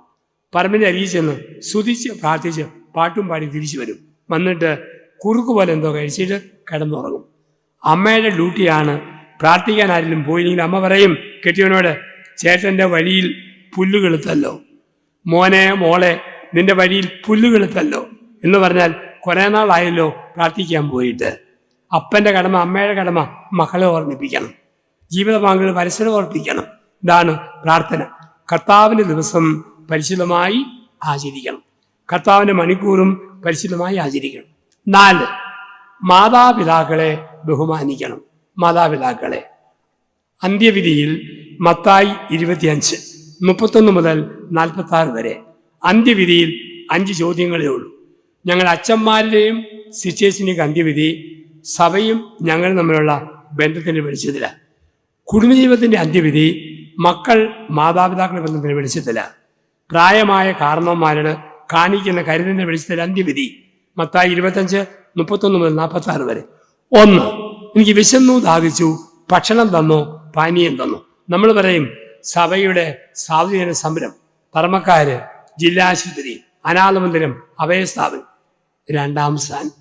പറമ്പിൻ്റെ അരിയിൽ ചെന്ന് സ്തുതിച്ച് പ്രാർത്ഥിച്ച് പാട്ടും പാടി തിരിച്ചു വരും. വന്നിട്ട് കുറുക്ക് പോലെ എന്തോ കഴിച്ചിട്ട് കിടന്നുറങ്ങും. അമ്മയുടെ ഡ്യൂട്ടിയാണ് പ്രാർത്ഥിക്കാൻ. ആരെങ്കിലും പോയില്ലെങ്കിൽ അമ്മ പറയും കെട്ടിയവനോട്, ചേട്ടൻ്റെ വഴിയിൽ പുല്ലുകെളുത്തല്ലോ, മോനെ മോളെ നിന്റെ വഴിയിൽ പുല്ലുകെളുത്തല്ലോ എന്ന് പറഞ്ഞാൽ കുറേ നാളായല്ലോ പ്രാർത്ഥിക്കാൻ പോയിട്ട്. അപ്പൻ്റെ കടമ, അമ്മയുടെ കടമ മക്കളെ ഓർമ്മിപ്പിക്കണം. ജീവിത പങ്കുകൾ പരസ്പരം ഓർപ്പിക്കണം. ഇതാണ് പ്രാർത്ഥന. കർത്താവിൻ്റെ ദിവസം പരിശുദ്ധമായി ആചരിക്കണം. കർത്താവിൻ്റെ മണിക്കൂറും പരിശുദ്ധമായി ആചരിക്കണം. 4 മാതാപിതാക്കളെ ബഹുമാനിക്കണം. മാതാപിതാക്കളെ അന്ത്യവിധിയിൽ മത്തായി 25 31 മുതൽ 46 വരെ അന്ത്യവിധിയിൽ 5 ചോദ്യങ്ങളേ ഉള്ളൂ. ഞങ്ങൾ അച്ഛന്മാരുടെയും സിസ്റ്റേഴ്സിൻ്റെയും അന്ത്യവിധി സഭയും ഞങ്ങൾ തമ്മിലുള്ള ബന്ധത്തിൻ്റെ വെളിച്ചത്തിലാണ്. കുടുംബജീവിതത്തിൻ്റെ അന്ത്യവിധി മക്കൾ മാതാപിതാക്കളുടെ ബന്ധത്തിൻ്റെ വെളിച്ചത്തിലാണ്. പ്രായമായ കാരണവന്മാരോട് കാണിക്കുന്ന കരുതലിൻ്റെ വെളിച്ചത്തിൻ്റെ അന്ത്യവിധി മത്തായി 25 31 മുതൽ 46 വരെ. 1 എനിക്ക് വിശന്നു ദാഹിച്ചു, ഭക്ഷണം തന്നോ പാനീയം തന്നോ. നമ്മൾ പറയും സഭയുടെ സാധുജന സംരംഭം, ധർമ്മക്കാര്, ജില്ലാശുപത്രി, അനാഥമന്ദിരം, അഭയസ്ഥാപനം. 2 സ്ഥാനം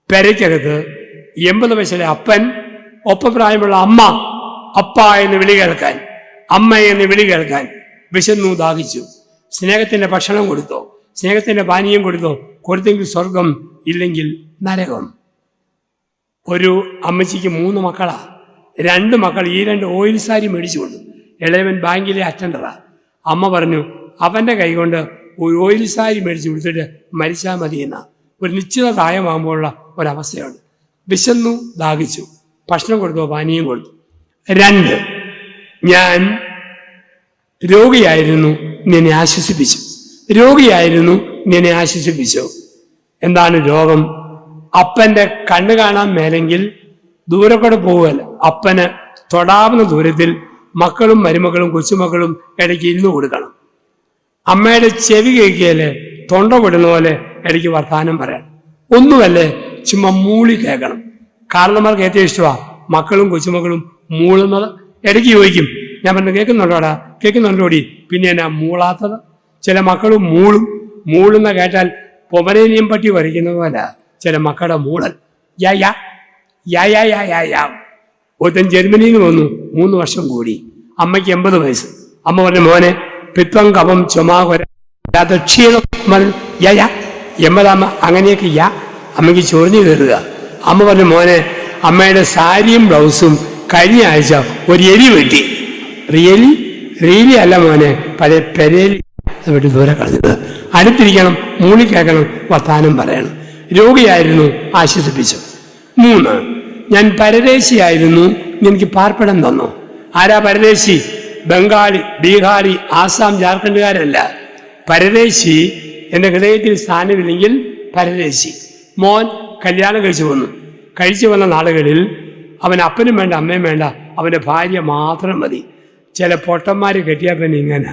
പെരയ്ക്കകത്ത് 80 വയസ്സിലെ അപ്പൻ ഒപ്പം പ്രായമുള്ള അമ്മ അപ്പ എന്ന് വിളി കേൾക്കാൻ, അമ്മ എന്ന് വിളി കേൾക്കാൻ വിശന്നു ദാഹിച്ചു. സ്നേഹത്തിന്റെ ഭക്ഷണം കൊടുത്തോ, സ്നേഹത്തിന്റെ പാനീയം കൊടുത്തോ, കൊടുത്തെങ്കിൽ സ്വർഗം, ഇല്ലെങ്കിൽ നരകം. ഒരു അമ്മച്ചിക്ക് 3 മക്കളാ. 2 മക്കൾ ഈ 2 ഓയിൽ സാരി മേടിച്ചു കൊണ്ടു. ഇളയവൻ ബാങ്കിലെ അറ്റൻഡറാ. അമ്മ പറഞ്ഞു അവൻ്റെ കൈകൊണ്ട് ഒരു ഓയിൽ സാരി മേടിച്ച് കൊടുത്തിട്ട് മരിച്ചാൽ മതി എന്ന ഒരു നിശ്ചിത പ്രായമാകുമ്പോഴുള്ള ഒരവസ്ഥയാണ്. വിശന്നു ദാഹിച്ചു, ഭക്ഷണം കൊടുത്തോ, പാനീയം കൊടുത്തു. 2, ഞാൻ രോഗിയായിരുന്നു, നിന്നെ ആശ്വസിപ്പിച്ചു. രോഗിയായിരുന്നു, നിന്നെ ആശ്വസിപ്പിച്ചു. എന്താണ് രോഗം? അപ്പൻ്റെ കണ്ണ് കാണാൻ മേലെങ്കിൽ ദൂരെ കൂടെ പോവുകയല്ല, അപ്പന് തൊടാവുന്ന ദൂരത്തിൽ മക്കളും മരുമക്കളും കൊച്ചുമക്കളും ഇടയ്ക്ക് ഇരുന്ന് കൊടുക്കണം. അമ്മയുടെ ചെവി കേൾക്കുകയല്ലേ, തൊണ്ട വിടുന്ന പോലെ ഇടയ്ക്ക് വർത്താനം പറയണം. ഒന്നുമല്ലേ, ചുമ്മാ മൂളി കേൾക്കണം. കാരണന്മാർക്ക് ഏറ്റവും ഇഷ്ടമാണ് മക്കളും കൊച്ചുമക്കളും മൂളുന്നത്. ഇടയ്ക്ക് ചോദിക്കും, ഞാൻ പറഞ്ഞു കേൾക്കുന്നുണ്ടോടാ, കേൾക്കുന്നുണ്ടോടി, പിന്നെ എന്നാ മൂളാത്തത്? ചില മക്കൾ മൂളുന്ന കേട്ടാൽ പൊമരേനിയം പട്ടി വരയ്ക്കുന്നത് പോലെ ചില മക്കളുടെ മൂളൽ. യാ യാ യാ യാ യാ യാ യാ. ഒരുത്തൻ ജർമ്മനിയിൽ നിന്ന് വന്നു, 3 വർഷം കൂടി. അമ്മയ്ക്ക് 80 വയസ്സ്. അമ്മ പറഞ്ഞു മോനെ പിത്വം കപം ചുമാകൊര ക്ഷീണം യാ യാ. 80 അമ്മ അങ്ങനെയൊക്കെ യാ. അമ്മയ്ക്ക് ചൊറിഞ്ഞു കയറുക. അമ്മ പറഞ്ഞു മോനെ അമ്മയുടെ സാരിയും ബ്ലൗസും കഴിഞ്ഞ ആഴ്ച ഒരു എലി വെട്ടി. റിയലി അല്ല മോനെ, പഴയ പെരേലി വെട്ടി ദൂരെ കളഞ്ഞത്. അടുത്തിരിക്കണം, മൂളി കേൾക്കണം, വർത്താനം പറയണം. രോഗിയായിരുന്നു, ആശ്വസിപ്പിച്ചു. 3, ഞാൻ പരദേശിയായിരുന്നു, എനിക്ക് പാർപ്പിടം തന്നു. ആരാ പരദേശി? ബംഗാളി, ബീഹാറി, ആസാം, ജാർഖണ്ഡുകാരല്ല. പരദേശി എൻ്റെ ഹൃദയത്തിൽ സ്ഥാനമില്ലെങ്കിൽ പരദേശി. മോൻ കല്യാണം കഴിച്ചു വന്ന നാളുകളിൽ അവൻ അപ്പനും വേണ്ട അമ്മയും വേണ്ട, അവൻ്റെ ഭാര്യ മാത്രം മതി. ചില പൊട്ടന്മാർ കെട്ടിയാൽ പിന്നെ ഇങ്ങനെ,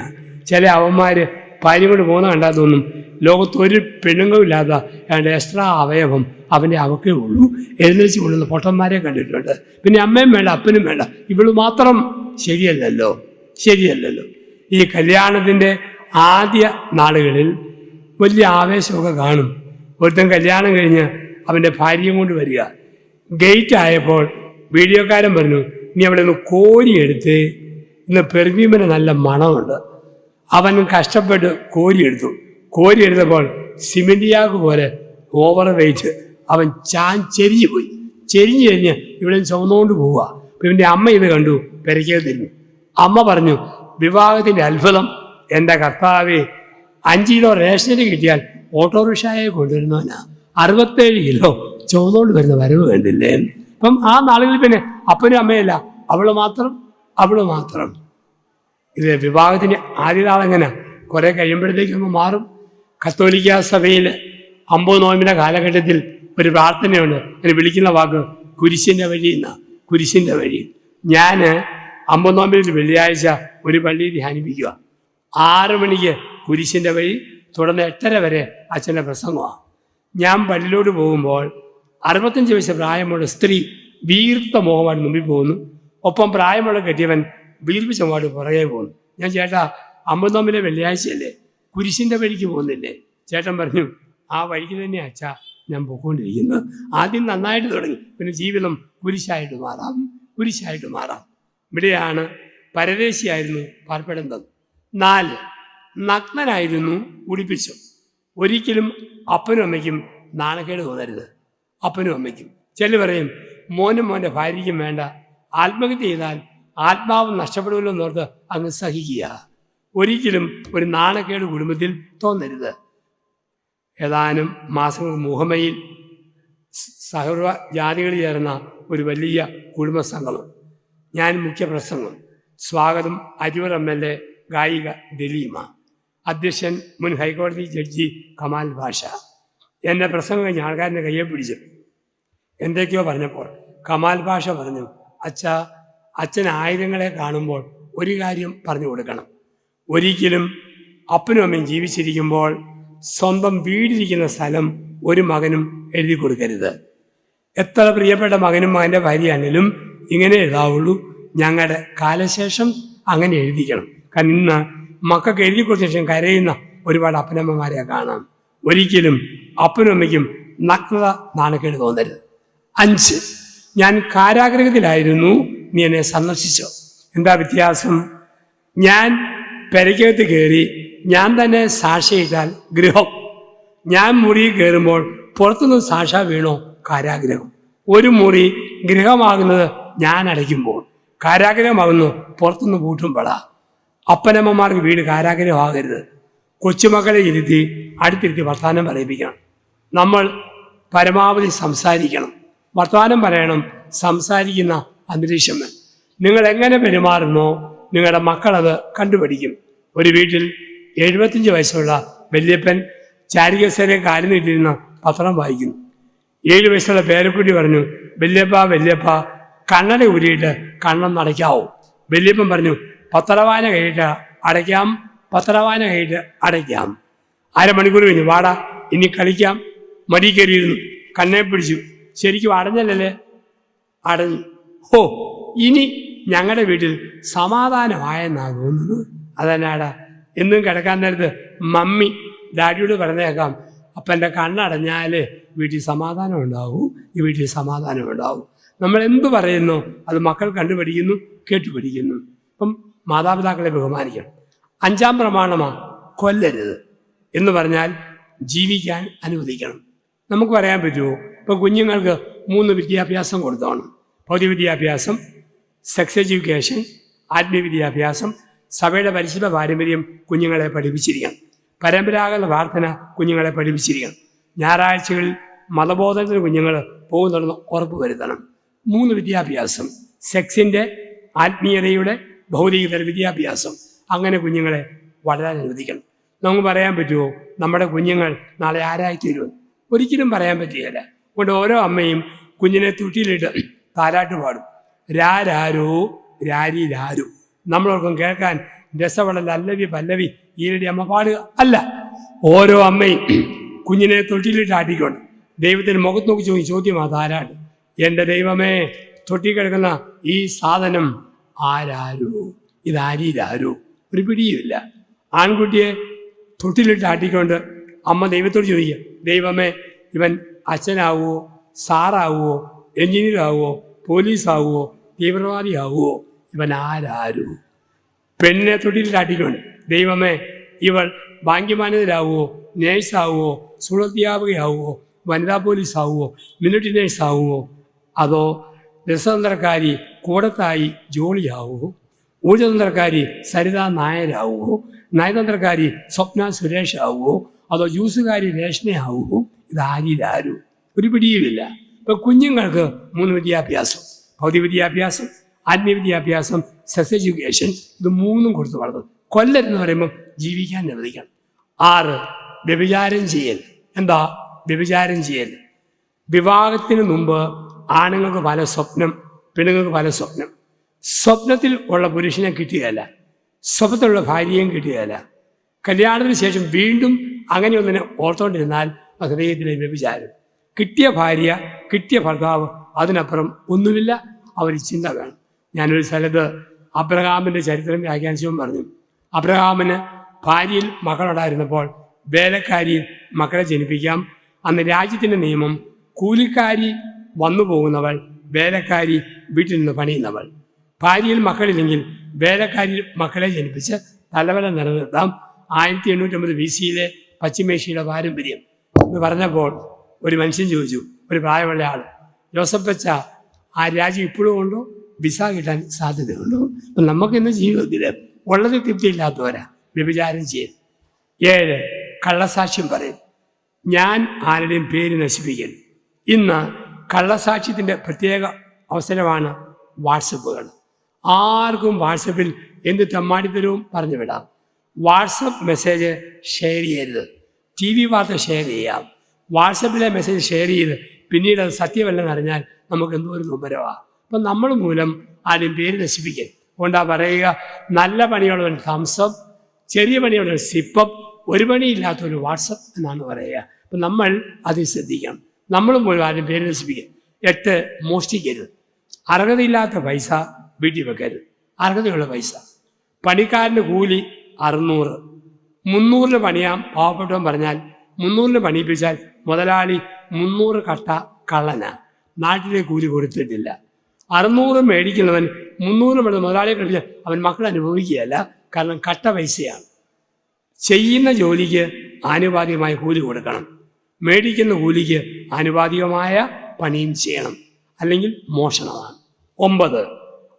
ചില അവന്മാർ ഭാര്യ കൊണ്ട് പോകുന്ന കണ്ടാൽ തോന്നും ലോകത്തൊരു പെണ്ണുങ്ങളില്ലാത്ത ഏതാണ്ട് എക്സ്ട്രാ അവയവം അവൻ്റെ അവക്കേ ഉള്ളൂ. എഴുന്നേച്ച് കൊള്ളുന്ന പൊട്ടന്മാരെ കണ്ടിട്ടുണ്ട്. പിന്നെ അമ്മയും വേണ്ട അപ്പനും വേണ്ട, ഇവള് മാത്രം. ശരിയല്ലല്ലോ. ഈ കല്യാണത്തിൻ്റെ ആദ്യ നാളുകളിൽ വലിയ ആവേശമൊക്കെ കാണും. ഒരുത്തൻ കല്യാണം കഴിഞ്ഞ് അവൻ്റെ ഭാര്യയും കൊണ്ട് വരിക. ഗേറ്റ് ആയപ്പോൾ വീഡിയോക്കാരൻ പറഞ്ഞു നീ അവിടെ നിന്ന് കോരിയെടുത്ത്, ഇന്ന് പെർഫ്യൂമിന് നല്ല മണമുണ്ട്. അവൻ കഷ്ടപ്പെട്ട് കോരിയെടുത്തപ്പോൾ സിമെന്റിയാക്ക് പോലെ ഓവർ വെയിറ്റ് അവൻ ചെരിഞ്ഞു പോയി. ചെരിഞ്ഞ് ഇവിടെ ചുമന്നുകൊണ്ട് പോവുക. ഇവൻ്റെ അമ്മ ഇത് കണ്ടു, പെരയ്ക്കത് തിരിഞ്ഞു. അമ്മ പറഞ്ഞു വിവാഹത്തിൻ്റെ അത്ഭുതം, എൻ്റെ കർത്താവേ 5 കിലോ റേഷനറി കിട്ടിയാൽ ഓട്ടോറിക്ഷയെ കൊണ്ടുവരുന്നവനാ, 67 കിലോ ചുമന്നുകൊണ്ട് വരുന്ന വരവ് കണ്ടില്ലേ. അപ്പം ആ നാളുകളിൽ പിന്നെ അപ്പനും അമ്മയല്ല, അവള് മാത്രം. ഇത് വിവാഹത്തിൻ്റെ ആദ്യ നാളെങ്ങനെ കുറെ കഴിയുമ്പോഴത്തേക്കൊന്ന് മാറും. കത്തോലിക്ക സഭയിൽ 50 നോയമ്പിൻ്റെ കാലഘട്ടത്തിൽ ഒരു പ്രാർത്ഥനയുണ്ട്. അതിന് വിളിക്കുന്ന വാക്ക് കുരിശിൻ്റെ വഴി എന്നാ. കുരിശിൻ്റെ വഴി. ഞാൻ 50 നോയമ്പിൽ വെള്ളിയാഴ്ച ഒരു പള്ളിയിൽ ധ്യാനിപ്പിക്കുക. 6 മണിക്ക് കുരിശിൻ്റെ വഴി, തുടർന്ന് 8:30 വരെ അച്ഛൻ്റെ പ്രസംഗമാണ്. ഞാൻ പള്ളിയിലോട്ട് പോകുമ്പോൾ 65 വയസ്സ് പ്രായമുള്ള സ്ത്രീ വീർത്ത മുഖമായിട്ട് മുമ്പിൽ പോകുന്നു. ഒപ്പം പ്രായമുള്ള കെട്ടിയവൻ വീർപ്പിച്ച മുഖമായിട്ട് പുറകെ പോകുന്നു. ഞാൻ ചേട്ടാ 50 നോമ്പിലെ വെള്ളിയാഴ്ചയല്ലേ, കുരിശിൻ്റെ വഴിക്ക് പോകുന്നില്ലേ? ചേട്ടൻ പറഞ്ഞു ആ വഴിക്ക് തന്നെ അച്ഛാ ഞാൻ പോയിക്കൊണ്ടിരിക്കുന്നത്. ആദ്യം നന്നായിട്ട് തുടങ്ങി, പിന്നെ ജീവിതം കുരിശായിട്ട് മാറാം. ഇവിടെയാണ് പരദേശിയായിരുന്നു, പാർപ്പിടം തന്നു. 4, നഗ്നനായിരുന്നു, ഉടുപ്പിച്ചു. ഒരിക്കലും അപ്പനും അമ്മയ്ക്കും നാണക്കേട് തോന്നരുത്. അപ്പനും അമ്മയ്ക്കും ചില പറയും മോനും മോൻ്റെ ഭാര്യയ്ക്കും വേണ്ട, ആത്മഹത്യ ചെയ്താൽ ആത്മാവ് നഷ്ടപ്പെടുമല്ലോ എന്നോർത്ത് അങ്ങ് സഹിക്കുക. ഒരിക്കലും ഒരു നാണക്കേട് കുടുംബത്തിൽ തോന്നരുത്. ഏതാനും മാസങ്ങൾ മുഹമ്മയിൽ സഹർവ ജാതികൾ ചേർന്ന ഒരു വലിയ കുടുംബസംഗമം. ഞാൻ മുഖ്യപ്രസംഗം. സ്വാഗതം അരിവർ MLA, ഗായിക ദലീമ, അധ്യക്ഷൻ മുൻ ഹൈക്കോടതി ജഡ്ജി കമാൽ ഭാഷ. എൻ്റെ പ്രസംഗം കഴിഞ്ഞ ആൾക്കാരൻ്റെ കയ്യെ പിടിച്ചു എന്തൊക്കെയോ പറഞ്ഞപ്പോൾ കമാൽ ഭാഷ പറഞ്ഞു, അച്ഛൻ ആയുധങ്ങളെ കാണുമ്പോൾ ഒരു കാര്യം പറഞ്ഞു കൊടുക്കണം. ഒരിക്കലും അപ്പനും അമ്മയും ജീവിച്ചിരിക്കുമ്പോൾ സ്വന്തം വീടിരിക്കുന്ന സ്ഥലം ഒരു മകനും എഴുതി കൊടുക്കരുത്. എത്ര പ്രിയപ്പെട്ട മകനും മകൻ്റെ ഭാര്യയാണെങ്കിലും ഇങ്ങനെ എഴുതാവുള്ളൂ. ഞങ്ങളുടെ കാലശേഷം അങ്ങനെ എഴുതിക്കണം. കാരണം ഇന്ന് മക്കൾക്ക് എഴുതി കൊടുത്ത ശേഷം കരയുന്ന ഒരുപാട് അപ്പനമ്മമാരെ കാണാം. ഒരിക്കലും അപ്പനും അമ്മയ്ക്കും നഗ്നത നാണക്കേട് തോന്നരുത്. 5, ഞാൻ കാരാഗ്രഹത്തിലായിരുന്നു, നീ എന്നെ സന്ദർശിച്ചോ. എന്താ വ്യത്യാസം? ഞാൻ പെരയ്ക്കകത്ത് കയറി ഞാൻ തന്നെ സാക്ഷിയിട്ടാൽ ഗൃഹം, ഞാൻ മുറി കയറുമ്പോൾ പുറത്തുനിന്ന് സാക്ഷ വീണോ കാരാഗ്രഹം. ഒരു മുറി ഗൃഹമാകുന്നത് ഞാൻ അടയ്ക്കുമ്പോൾ, കാരാഗ്രഹമാകുന്നു പുറത്തുനിന്ന് പൂട്ടുമ്പോഴാ. അപ്പനമ്മമാർക്ക് വീട് കാരാഗ്രഹമാകരുത്. കൊച്ചുമക്കളെ ഇരുത്തി അടുത്തിരുത്തി വർത്തമാനം പറയിപ്പിക്കണം. നമ്മൾ പരമാവധി സംസാരിക്കണം, വർത്തമാനം പറയണം. സംസാരിക്കുന്ന അന്തരീക്ഷം നിങ്ങൾ എങ്ങനെ പെരുമാറുന്നോ നിങ്ങളുടെ മക്കളത് കണ്ടുപിടിക്കും. ഒരു വീട്ടിൽ 75 വയസ്സുള്ള വല്യപ്പൻ ചാരികസേനെ കാലിൽ നീട്ടിരുന്ന പത്രം വായിക്കുന്നു. 7 വയസ്സുള്ള പേരക്കുട്ടി പറഞ്ഞു, വല്യപ്പ കണ്ണട ഊരിയിട്ട് കണ്ണം അടയ്ക്കാവോ? വല്യപ്പൻ പറഞ്ഞു, പത്രവായന കഴിഞ്ഞിട്ട് അടയ്ക്കാം, പത്രവായന കഴിഞ്ഞിട്ട് അടയ്ക്കാം. അരമണിക്കൂർ കഴിഞ്ഞു, വാടാ ഇനി കളിക്കാം. മടി കയറിയിരുന്നു, കണ്ണെ പിടിച്ചു. ശരിക്കും അടഞ്ഞല്ലേ? അടഞ്ഞു. ഹോ, ഇനി ഞങ്ങളുടെ വീട്ടിൽ സമാധാനമായെന്നാണ് തോന്നുന്നത്. അതന്നാടാ, എന്നും കിടക്കാൻ നേരത്ത് മമ്മി ഡാഡിയോട് പറഞ്ഞേക്കാം, അപ്പൻ്റെ കണ്ണടഞ്ഞാൽ വീട്ടിൽ സമാധാനം ഉണ്ടാവും, ഈ വീട്ടിൽ സമാധാനം ഉണ്ടാവും. നമ്മൾ എന്ത് പറയുന്നു അത് മക്കൾ കണ്ടുപിടിക്കുന്നു, കേട്ടുപിടിക്കുന്നു. അപ്പം മാതാപിതാക്കളെ ബഹുമാനിക്കണം. 5-ാം പ്രമാണമാണ് കൊല്ലരുത് എന്ന് പറഞ്ഞാൽ ജീവിക്കാൻ അനുവദിക്കണം. നമുക്ക് പറയാൻ പറ്റുമോ? ഇപ്പോൾ കുഞ്ഞുങ്ങൾക്ക് 3 വിദ്യാഭ്യാസം കൊടുത്തോണം. ഭൗതിക വിദ്യാഭ്യാസം, സെക്സ് എഡ്യൂക്കേഷൻ, ആത്മീയ വിദ്യാഭ്യാസം. സഭയുടെ പരിശുദ്ധ പാരമ്പര്യം കുഞ്ഞുങ്ങളെ പഠിപ്പിച്ചിരിക്കണം. പരമ്പരാഗത പ്രാർത്ഥന കുഞ്ഞുങ്ങളെ പഠിപ്പിച്ചിരിക്കണം. ഞായറാഴ്ചകളിൽ മതബോധനത്തിന് കുഞ്ഞുങ്ങൾ പോകുന്നുണ്ടെന്ന് ഉറപ്പ് വരുത്തണം. 3 വിദ്യാഭ്യാസം, സെക്സിൻ്റെ, ആത്മീയതയുടെ, ഭൗതികതര വിദ്യാഭ്യാസം. അങ്ങനെ കുഞ്ഞുങ്ങളെ വളരാൻ അനുവദിക്കണം. നമുക്ക് പറയാൻ പറ്റുമോ നമ്മുടെ കുഞ്ഞുങ്ങൾ നാളെ ആരായിത്തീരുമെന്ന്? ഒരിക്കലും പറയാൻ പറ്റുകയില്ല. അതുകൊണ്ട് ഓരോ അമ്മയും കുഞ്ഞിനെ തൊട്ടിയിലിട്ട് താരാട്ട് പാടും. രാരോ രാരി രാരു. നമ്മളോർക്കും കേൾക്കാൻ രസവള അല്ലവി പല്ലവി ഈരടി അമ്മ പാടുക അല്ല. ഓരോ അമ്മയും കുഞ്ഞിനെ തൊട്ടിയിലിട്ട് ആട്ടിക്കൊണ്ട് ദൈവത്തിന് മുഖത്ത് നോക്കി ചോദ്യമാണ് താരാട്ട്. എൻ്റെ ദൈവമേ, തൊട്ടി കിടക്കുന്ന ഈ സാധനം ആരാരോ, ഇതാരീരാരോ? ഒരു പിടിയുമില്ല. ആൺകുട്ടിയെ തൊട്ടിലിട്ട് ആട്ടിക്കൊണ്ട് അമ്മ ദൈവത്തോട് ചോദിക്കുക, ദൈവമേ, ഇവൻ അച്ഛനാവുമോ, സാറാവുമോ, എഞ്ചിനീയറാവുമോ, പോലീസാവുമോ, തീവ്രവാദിയാവുമോ? ഇവൻ ആരാരോ? പെണ്ണിനെ തൊട്ടിലിട്ട് ആട്ടിക്കൊണ്ട് ദൈവമേ, ഇവൾ ബാങ്ക് മാനേജരാവുമോ, നേഴ്സാവുമോ, സുഹൃത്തിയാവുകയാവുമോ, വനിതാ പോലീസാവുമോ, മിലിറ്ററി നേഴ്സാവുമോ, അതോ രസതന്ത്രക്കാരി കൂടത്തായി ജോളിയാവുമോ, ഊർജതന്ത്രക്കാരി സരിത നായരാവുമോ, നയതന്ത്രക്കാരി സ്വപ്ന സുരേഷ് ആവുമോ, അതോ ജ്യൂസുകാരി രേഷ്മയാവുമോ? ഇതാരീരാരു? ഒരു പിടിയുമില്ല. ഇപ്പം കുഞ്ഞുങ്ങൾക്ക് 3 വിദ്യാഭ്യാസം, ഭൗതിക വിദ്യാഭ്യാസം, ആത്മീയ വിദ്യാഭ്യാസം, സെക്സ് എഡ്യൂക്കേഷൻ, ഇത് 3 കൊടുത്ത് വളർത്തും. കൊല്ലരെന്ന് പറയുമ്പം ജീവിക്കാൻ അനുവദിക്കണം. 6 വ്യഭിചാരം ചെയ്യൽ. എന്താ വ്യഭിചാരം ചെയ്യൽ? വിവാഹത്തിന് മുമ്പ് ആണുങ്ങൾക്ക് പല സ്വപ്നം, പെണ്ണുങ്ങൾക്ക് പല സ്വപ്നം. സ്വപ്നത്തിൽ ഉള്ള പുരുഷനെ കിട്ടുകയല്ല, സ്വപ്നത്തിലുള്ള ഭാര്യയും കിട്ടുകയല്ല. കല്യാണത്തിന് ശേഷം വീണ്ടും അങ്ങനെ ഒന്നിനെ ഓർത്തുകൊണ്ടിരുന്നാൽ ഹൃദയത്തിലെ വ്യഭിചാരം. കിട്ടിയ ഭാര്യ, കിട്ടിയ ഭർത്താവ്, അതിനപ്പുറം ഒന്നുമില്ല. അവർ ചിന്ത വേണം. ഞാനൊരു സ്ഥലത്ത് അബ്രഹാമിൻ്റെ ചരിത്രം വ്യാഖ്യാനിച്ചവൻ പറഞ്ഞു, അബ്രഹാമിന് ഭാര്യയിൽ മക്കളുണ്ടായിരുന്നപ്പോൾ വേലക്കാരിയിൽ മക്കളെ ജനിപ്പിക്കാം. അന്ന് രാജ്യത്തിൻ്റെ നിയമം കൂലിക്കാരി വന്നു പോകുന്നവൾ, വേലക്കാരി വീട്ടിൽ നിന്ന് പണിയുന്നവൾ. ഭാര്യയിൽ മക്കളില്ലെങ്കിൽ വേലക്കാരി മക്കളെ ജനിപ്പിച്ച് തലവല നിലനിർത്താം. 1850 BC പശ്ചിമേഷ്യയുടെ പാരമ്പര്യം എന്ന് പറഞ്ഞപ്പോൾ ഒരു മനുഷ്യൻ ചോദിച്ചു, ഒരു പ്രായമുള്ള ആൾ, ജോസഫ് അച്ഛ, ആ രാജ്യം ഇപ്പോഴും ഉണ്ടോ? വിസ കിട്ടാൻ സാധ്യതയുണ്ടോ? അപ്പം നമുക്കിന്ന് ജീവിതത്തിൽ ഉള്ളത് തൃപ്തിയില്ലാത്തവരാ വ്യഭിചാരം ചെയ്യും. 7 കള്ളസാക്ഷ്യം പറയും. ഞാൻ ആരുടെയും പേര് നശിപ്പിക്കൽ. ഇന്ന് കള്ളസാക്ഷ്യത്തിൻ്റെ പ്രത്യേക അവസരമാണ് വാട്സപ്പുകൾ. ആർക്കും വാട്സപ്പിൽ എന്ത് തെമ്മാടിത്തരവും പറഞ്ഞു വിടാം. വാട്സപ്പ് മെസ്സേജ് ഷെയർ ചെയ്യരുത്. TV വാർത്ത ഷെയർ ചെയ്യാം. വാട്സപ്പിലെ മെസ്സേജ് ഷെയർ ചെയ്ത് പിന്നീട് അത് സത്യമല്ലെന്ന് അറിഞ്ഞാൽ നമുക്ക് എന്തോ ഒരു നൊമ്പരമാണ്. അപ്പം നമ്മൾ മൂലം ആരും പേര് നശിപ്പിക്കൽ. അതുകൊണ്ടാ പറയുക, നല്ല പണിയുള്ളവൻ തംസപ്പ്, ചെറിയ പണിയുള്ളവൻ സിപ്പപ്പ്, ഒരു പണിയില്ലാത്തൊരു വാട്സപ്പ് എന്നാണ് പറയുക. അപ്പം നമ്മൾ അതിൽ ശ്രദ്ധിക്കണം. നമ്മൾ മൂലം ആരും പേര് നശിപ്പിക്കൽ. 8 മോഷ്ടിക്കരുത്. അർഹതയില്ലാത്ത പൈസ വീട്ടിൽ വെക്കരുത്. അർഹതയുള്ള പൈസ. പണിക്കാരൻ്റെ കൂലി 600, 300 പണിയാം പാവപ്പെട്ടവൻ പറഞ്ഞാൽ 300 പണിയിപ്പിച്ചാൽ മുതലാളി 300 കട്ട കള്ളനാണ്. നാട്ടിലെ കൂലി കൊടുത്തിട്ടില്ല. 600 മേടിക്കുന്നവൻ 300 മുതലാളിയെ കളിച്ചാൽ അവൻ മക്കൾ അനുഭവിക്കുകയല്ല. കാരണം കട്ട പൈസയാണ്. ചെയ്യുന്ന ജോലിക്ക് ആനുപാതികമായ കൂലി കൊടുക്കണം. മേടിക്കുന്ന കൂലിക്ക് ആനുപാതികമായ പണിയും ചെയ്യണം, അല്ലെങ്കിൽ മോഷണമാണ്. 9,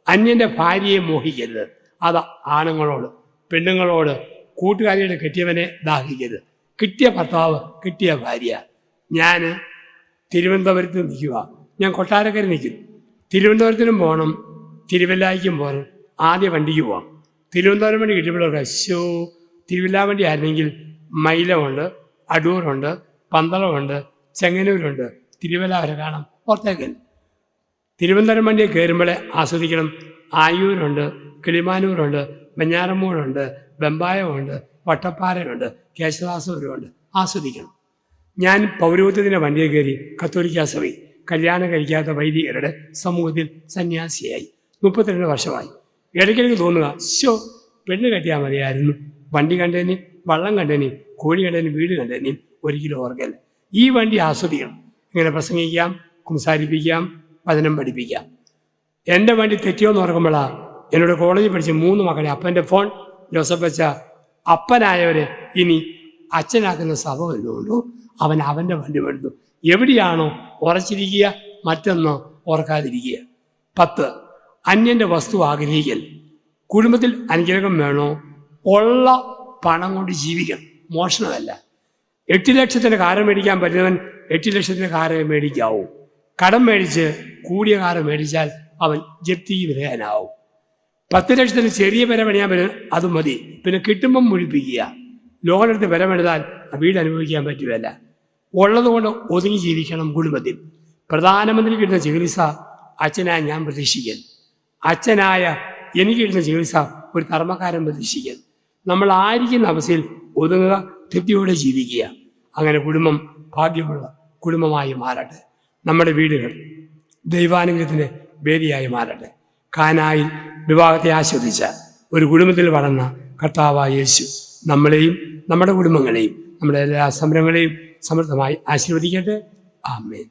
അന്യൻ്റെ ഭാര്യയെ മോഹിക്കരുത്. അത് ആണുങ്ങളോട്. പെണ്ണുങ്ങളോട് കൂട്ടുകാരിയുടെ കെട്ടിയവനെ ദാഹിക്കരുത്. കിട്ടിയ ഭർത്താവ്, കിട്ടിയ ഭാര്യ. ഞാൻ തിരുവനന്തപുരത്ത് നിൽക്കുക, ഞാൻ കൊട്ടാരക്കര നിൽക്കും. തിരുവനന്തപുരത്തിനും പോകണം, തിരുവല്ലായ്ക്കും പോകണം. ആദ്യ വണ്ടിക്ക് പോകാം. തിരുവനന്തപുരം വണ്ടി കിട്ടിയപ്പോഴൊക്കെ തിരുവല്ല വണ്ടി ആയിരുന്നെങ്കിൽ മൈലമുണ്ട്, അടൂറുണ്ട്, പന്തളമുണ്ട്, ചെങ്ങന്നൂരുണ്ട്, തിരുവല്ല വരെ കാണാം. പുറത്തേക്കല്ല. തിരുവനന്തപുരം വണ്ടിയെ കയറുമ്പോഴേ ആസ്വദിക്കണം. ആയൂരുണ്ട്, കിളിമാനൂരുണ്ട്, വെഞ്ഞാറമ്മൂടുണ്ട്, വെമ്പായമുണ്ട്, വട്ടപ്പാറയുണ്ട്, കേശദാസപുരമുണ്ട്. ആസ്വദിക്കണം. ഞാൻ പൗരോഹിത്യത്തിൻ്റെ വണ്ടിയെ കയറി കത്തോലിക്കാ സഭയിൽ കല്യാണം കഴിക്കാത്ത വൈദികരുടെ സമൂഹത്തിൽ സന്യാസിയായി 32 വർഷമായി. ഇടയ്ക്കിടയ്ക്ക് തോന്നുക, പെണ്ണ് കെട്ടിയാൽ മതിയായിരുന്നു. വണ്ടി കണ്ടേന്, വള്ളം കണ്ടേന്, കോഴി കണ്ടേന്, വീട് കണ്ടേന് ഒരിക്കലും ഓർക്കല്ല. ഈ വണ്ടി ആസ്വദിക്കണം. ഇങ്ങനെ പ്രസംഗിക്കാം, സംസാരിപ്പിക്കാം, വചനം പഠിപ്പിക്കാം. എൻ്റെ വണ്ടി തെറ്റിയോന്ന് ഓർക്കുമ്പോഴാണ് എന്നോട് കോളേജിൽ പഠിച്ച 3 മക്കളെ അപ്പൻ്റെ ഫോൺ, ജോസഫ് അച്ഛ, അപ്പനായവരെ ഇനി അച്ഛനാക്കുന്ന സഭ വല്ലതുകൊണ്ടു അവൻ അവൻ്റെ വണ്ടി എടുത്തു. എവിടെയാണോ ഉറച്ചിരിക്കുക, മറ്റൊന്നോ ഓർക്കാതിരിക്കുക. 10, അന്യൻ്റെ വസ്തു ആഗ്രഹിക്കൽ. കുടുംബത്തിൽ അനുഗ്രഹം വേണോ? ഉള്ള പണം കൊണ്ട് ജീവിക്കണം, മോഷണമല്ല. 8 ലക്ഷത്തിന് കാറ് മേടിക്കാൻ പറ്റുന്നവൻ 8 ലക്ഷത്തിന് കാറ് മേടിക്കാവൂ. കടം മേടിച്ച് കൂടിയ കാറ് മേടിച്ചാൽ അവൻ ജപ്തിക്ക് വിധേയനാവും. 10 ലക്ഷത്തിന് ചെറിയ വില പണിയാൻ പറ്റും, അത് മതി. പിന്നെ കിട്ടുമ്പം മുഴിപ്പിക്കുക. ലോണെടുത്ത് വില പണിതാൽ ആ വീട് അനുഭവിക്കാൻ പറ്റുകയല്ല. ഉള്ളതുകൊണ്ട് ഒതുങ്ങി ജീവിക്കണം. കുടുംബത്തിൽ പ്രധാനമന്ത്രി കിട്ടുന്ന ചികിത്സ അച്ഛനായ ഞാൻ പ്രതീക്ഷിക്കൽ, അച്ഛനായ എനിക്ക് കിട്ടുന്ന ചികിത്സ ഒരു ധർമ്മക്കാരൻ പ്രതീക്ഷിക്കൽ. നമ്മൾ ആയിരിക്കുന്ന അവസ്ഥയിൽ ഒതുങ്ങുക, തൃപ്തിയോടെ ജീവിക്കുക. അങ്ങനെ കുടുംബം ഭാഗ്യമുള്ള കുടുംബമായി മാറട്ടെ. നമ്മുടെ വീടുകൾ ദൈവാനുഗ്രഹത്തിന് വേദിയായി മാറട്ടെ. കാനായിൽ വിവാഹത്തെ ആസ്വദിച്ച ഒരു കുടുംബത്തിൽ വളർന്ന കർത്താവായ യേശു നമ്മളെയും നമ്മുടെ കുടുംബങ്ങളെയും നമ്മുടെ എല്ലാ സംരംഭങ്ങളെയും സമൃദ്ധമായി ആശീർവദിക്കട്ടെ. ആമേൻ.